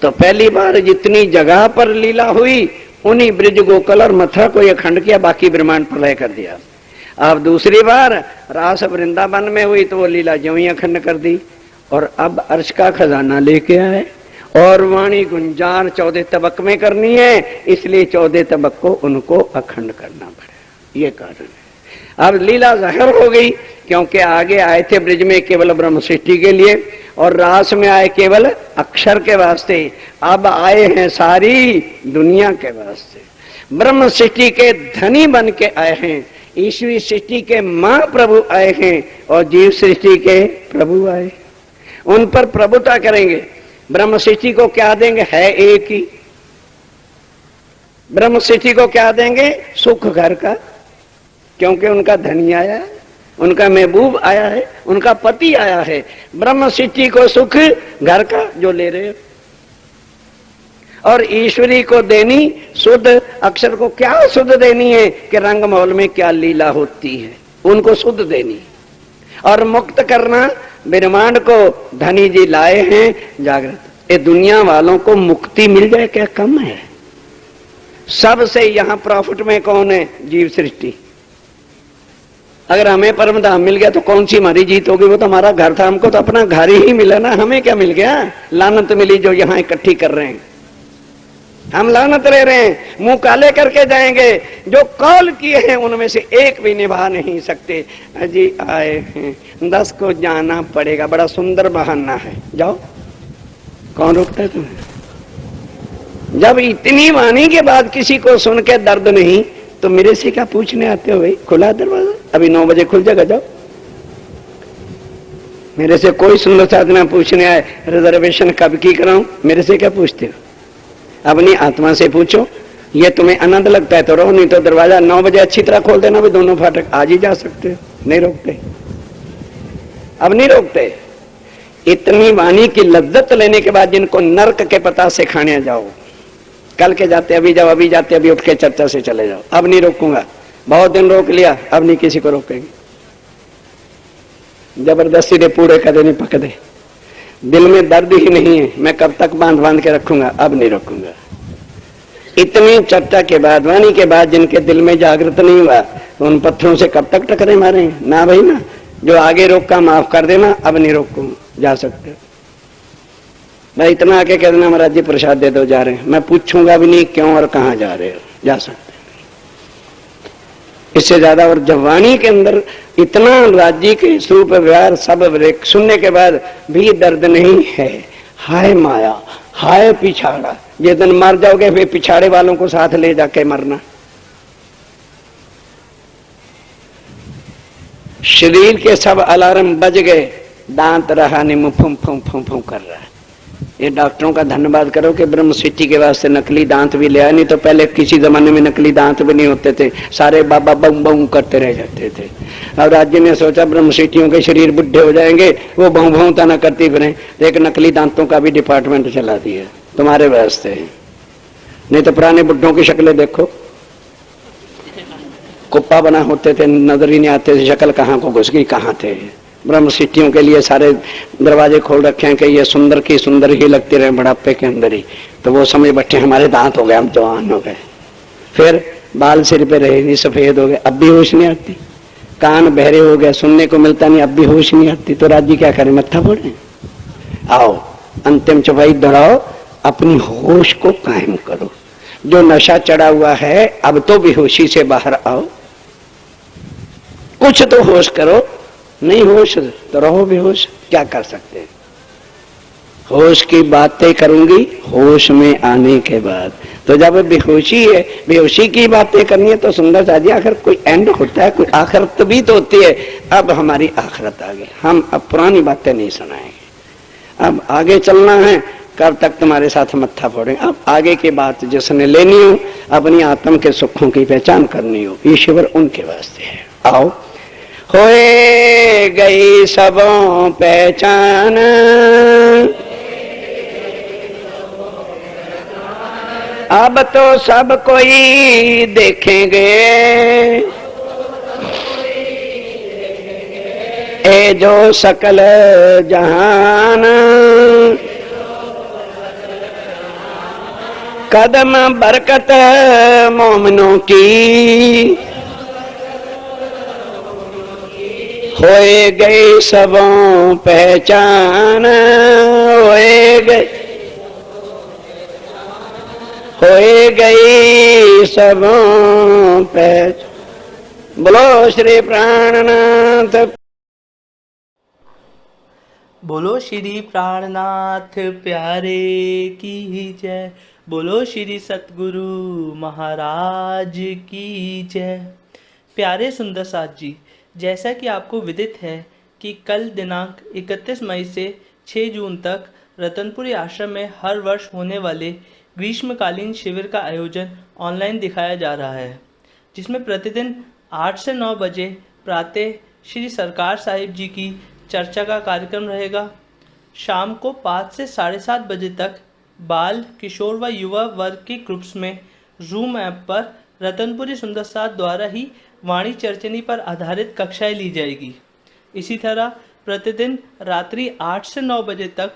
तो पहली बार जितनी जगह पर लीला हुई, उन्हीं ब्रिज गोकुल और मथुरा को ये खंड किया, बाकी ब्रह्मांड प्रलय कर दिया। अब दूसरी बार रास वृंदावन में हुई तो वो लीला ज्यों ही अखंड कर दी, और अब अर्श का खजाना लेके आए, और वाणी गुंजार 14 तबक में करनी है, इसलिए 14 तबक को उनको अखंड करना पड़े। ये कारण है। अब लीला जाहिर हो गई, क्योंकि आगे आए थे ब्रिज में केवल ब्रह्म सृष्टि के लिए, और रास में आए केवल अक्षर के वास्ते। अब आए हैं सारी दुनिया के वास्ते। ब्रह्म सृष्टि के धनी बन के आए हैं, ईश्वरी सृष्टि के महाप्रभु आए हैं, और जीव सृष्टि के प्रभु आए। उन पर प्रभुता करेंगे। ब्रह्म सृष्टि को क्या देंगे? है एक ही। ब्रह्म सृष्टि को क्या देंगे? सुख घर का, क्योंकि उनका धनी आया है, उनका महबूब आया है, उनका पति आया है। ब्रह्म सृष्टि को सुख घर का जो ले रहे हो, और ईश्वरी को देनी शुद्ध, अक्षर को क्या शुद्ध देनी है कि रंग महल में क्या लीला होती है, उनको शुद्ध देनी। और मुक्त करना ब्रह्मांड को धनी जी लाए हैं जागृत। ये दुनिया वालों को मुक्ति मिल जाए क्या कम है? सबसे यहां प्रॉफिट में कौन है? जीव सृष्टि। अगर हमें परम धाम मिल गया तो कौन सी हमारी जीत होगी? वो तो हमारा घर था, हमको तो अपना घर ही मिला ना, हमें क्या मिल गया? लानत मिली जो यहां इकट्ठी कर रहे हैं। हम लानत ले रहे हैं, मुंह काले करके जाएंगे। जो कॉल किए हैं उनमें से एक भी निभा नहीं सकते। अजी आए हैं, 10 को जाना पड़ेगा, बड़ा सुंदर बहाना है, जाओ। कौन रोकता है तुम्हें? जब इतनी वाणी के बाद किसी को सुन के दर्द नहीं तो मेरे से क्या पूछने आते हो? भाई खुला दरवाजा, अभी 9 बजे खुल जाएगा, जाओ। मेरे से कोई सुंदर साधना पूछने आए, रिजर्वेशन कब की कराऊं, मेरे से क्या पूछते हो? अपनी आत्मा से पूछो। ये तुम्हें आनंद लगता है तो रहो, नहीं तो दरवाजा 9 बजे अच्छी तरह खोल देना, भी दोनों फाटक आज ही जा सकते हो। नहीं रोकते, अब नहीं रोकते। इतनी वाणी की लज्जत लेने के बाद जिनको नरक के पता से खाने जाओ, कल के जाते अभी जाओ, अभी जाते अभी उठ के चर्चा से चले जाओ। अब नहीं रोकूंगा, बहुत दिन रोक लिया, अब नहीं किसी को रोकेंगे। जबरदस्ती दे पूरे कदे नहीं पकड़े, दिल में दर्द ही नहीं है, मैं कब तक बांध बांध के रखूंगा? अब नहीं रखूंगा। इतनी चर्चा के बाद, वाणी के बाद जिनके दिल में जागृत नहीं हुआ तो उन पत्थरों से कब तक टकरे मारे? ना भाई ना, जो आगे रोका माफ कर देना, अब नहीं रोकूंगा, जा सकते हो भाई। इतना आके कह देना महाराज जी प्रसाद दे दो, जा रहे हैं, मैं पूछूंगा भी नहीं क्यों और कहां जा रहे हो, जा सकते हैं। इससे ज्यादा और जब वाणी के अंदर इतना राज्य के स्वरूप व्यवहार सब सुनने के बाद भी दर्द नहीं है, हाय माया, हाय पिछाड़ा। ये दिन मर जाओगे फिर पिछाड़े वालों को साथ ले जाके मरना। शरीर के सब अलार्म बज गए, दांत रहा नहीं, मुंह फुम फुम फुम फुम कर रहा है। ये डॉक्टरों का धन्यवाद करो कि ब्रह्म सिटी के वास्ते नकली दांत भी ले आए, नहीं तो पहले किसी जमाने में नकली दांत भी नहीं होते थे, सारे बाबा बम बम करते रह जाते थे। और राज्य ने सोचा ब्रह्म सिटियों के शरीर बुढ़े हो जाएंगे, वो भों भों तना करती फिरें, तो एक नकली दांतों का भी डिपार्टमेंट चला दिया तुम्हारे वास्ते। नहीं तो पुराने बुढ़ों की शक्लें देखो, कुप्पा बना होते थे, नजर ही नहीं आते थे, शक्ल कहाँ को घुस गई, कहाँ थे। ब्रह्म सिटियों के लिए सारे दरवाजे खोल रखे हैं कि ये सुंदर की सुंदर ही लगती रहे बुढ़ापे के अंदर ही। तो वो समझ बैठे हमारे दांत हो गए, हम जवान हो गए। फिर बाल सिर पे रहे नहीं, सफेद हो गए, अब भी होश नहीं आती। कान बहरे हो गए, सुनने को मिलता नहीं, अब भी होश नहीं आती। तो राज्य क्या करे, मत्था फोड़े? आओ अंतिम चौपाई दोहराओ, अपनी होश को कायम करो। जो नशा चढ़ा हुआ है अब तो बेहोशी से बाहर आओ, कुछ तो होश करो। नहीं होश तो रहो बेहोश, क्या कर सकते हैं? होश की बातें करूंगी होश में आने के बाद। तो जब बेहोशी है, बेहोशी की बातें करनी है तो सुंदर सा जी आखिर कोई एंड होता है, कोई आखिरत भी तो होती है। अब हमारी आखिरत आ गई, हम अब पुरानी बातें नहीं सुनाएंगे, अब आगे चलना है। कब तक तुम्हारे साथ मत्था फोड़ेंगे? अब आगे की बात जिसने लेनी हो, अपनी आत्म के सुखों की पहचान करनी हो, ईश्वर उनके वास्ते है। आओ होए गई सबों पहचान, अब तो सब कोई देखेंगे, ए जो सकल जहान, कदम बरकत मोमिनों की, होए गए सबों पहचान, होए गई सबों पहचान। बोलो श्री प्राणनाथ, बोलो श्री प्राणनाथ प्यारे की जय। बोलो श्री सतगुरु महाराज की जय। प्यारे सुंदर साथ जी, जैसा कि आपको विदित है कि कल दिनांक 31 मई से 6 जून तक रतनपुरी आश्रम में हर वर्ष होने वाले ग्रीष्मकालीन शिविर का आयोजन ऑनलाइन दिखाया जा रहा है, जिसमें प्रतिदिन 8 से 9 बजे प्रातः श्री सरकार साहिब जी की चर्चा का कार्यक्रम रहेगा। शाम को 5 से 7:30 बजे तक बाल, किशोर व युवा वर्ग के ग्रुप्स में जूम ऐप पर रतनपुरी सुंदर साथ द्वारा ही वाणी चर्चनी पर आधारित कक्षाएं ली जाएगी। इसी तरह प्रतिदिन रात्रि 8 से 9 बजे तक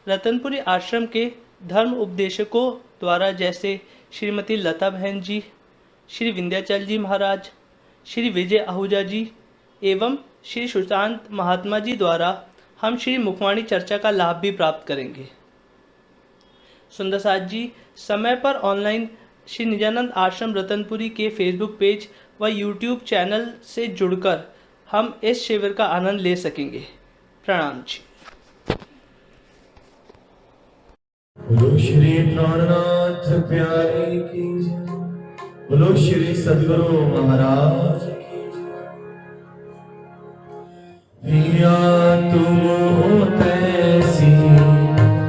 रतनपुरी आश्रम के धर्म उपदेशकों द्वारा जैसे श्रीमती लता बहन जी, श्री विंध्याचल जी महाराज, श्री विजय आहूजा जी एवं श्री सुशांत महात्मा जी द्वारा हम श्री मुखवाणी चर्चा का लाभ भी प्राप्त करेंगे। सुंदर साथ जी समय पर ऑनलाइन श्री निजानंद आश्रम रतनपुरी के फेसबुक पेज व यूट्यूब चैनल से जुड़कर हम इस शिविर का आनंद ले सकेंगे। प्रणाम जी। बोलो श्री प्राणनाथ प्यारे की जय। बोलो श्री सद्गुरु महाराज की जय। पिया तुम हो तैसी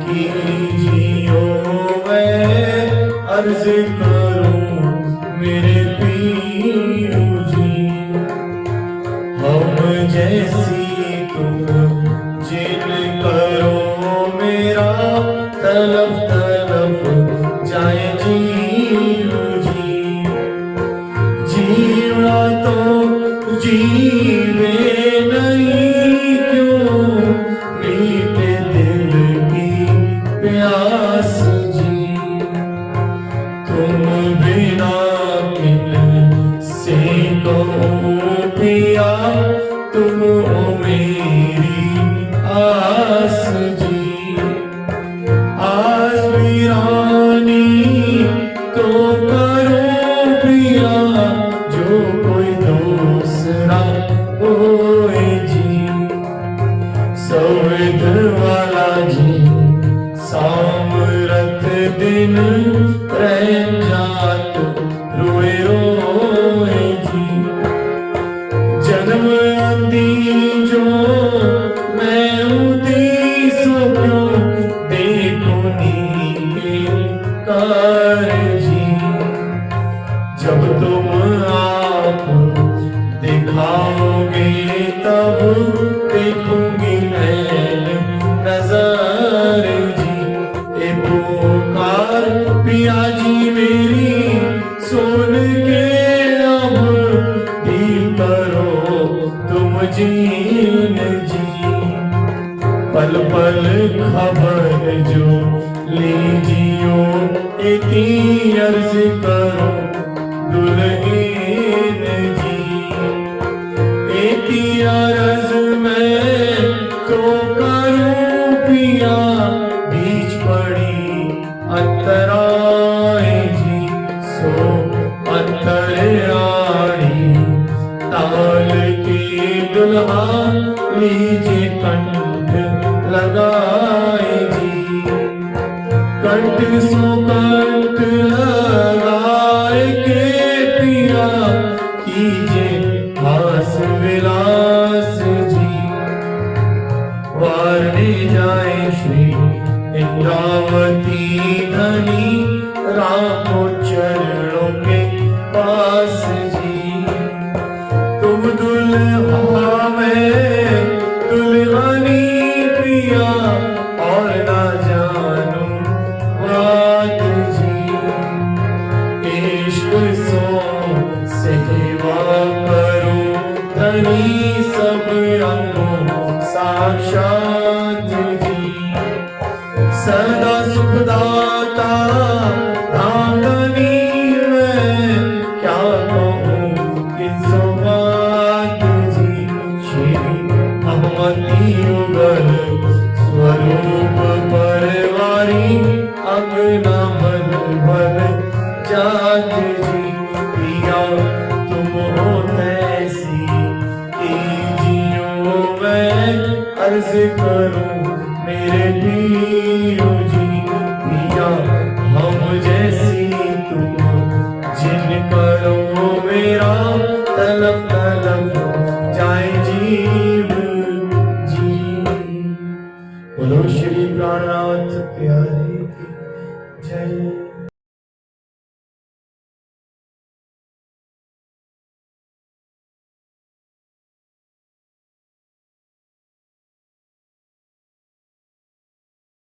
कीजियो मैं अर्ज करूं मेरे पीरू जी। हम जैसी तुम जिन करो मेरा तलब तलब जाए जीव जी। जीवा तो जीवे नहीं क्यों मीठे दिल की प्यास जी। तुम बिना किन से कहूँ पिया तुम हो मेरी आस जी। आस वीरानी तो करो पिया जो कोई दूसरा होए जी। सौविध वाला जी सामरत दिन रह जात रोए रोए जी। जन्म आती जो मैं उदी सो क्यों देखो नीके कार जी। जब तुम आप दिखाओगे तब देखूंगी नैन नजर जी। ए पुकार पिया जी मेरी सुन के अब दिल करो तुम जीन जी। पल पल खबर जो लीजियो इतनी अर्ज करो दुल्हीन जी। इतनी अर्ज मैं तो करूं पिया बीच पड़ी अतराए जी। सो अतराड़ी ताल की दुल्हा लीजिए कंठ लगाए जी। कंठ सो कंठ लगाए के पिया कीजिए हास विलास जी। वारने जाए श्री इंद्रावती धनी रामो चरणों के पास जी। तुम दुल्हा में दुल्हनी पिया और ना जानू बात जी। इश्क सो सेवा करो धनी सब अंगों साक्षात जी। सदा सुखदाता धाम धनी मैं क्या कहूँ किस बात जी। श्री अहमदी युगल स्वरूप परवारी अगना मन भर जात जी। पिया तुम हो तैसी कीजियो मैं अर्ज करूं मेरे पीरू जी। पिया हम जैसी तुम जिन करो मेरा तलब तलब जाए जीव जी। बोलो श्री प्राणनाथ प्यारे।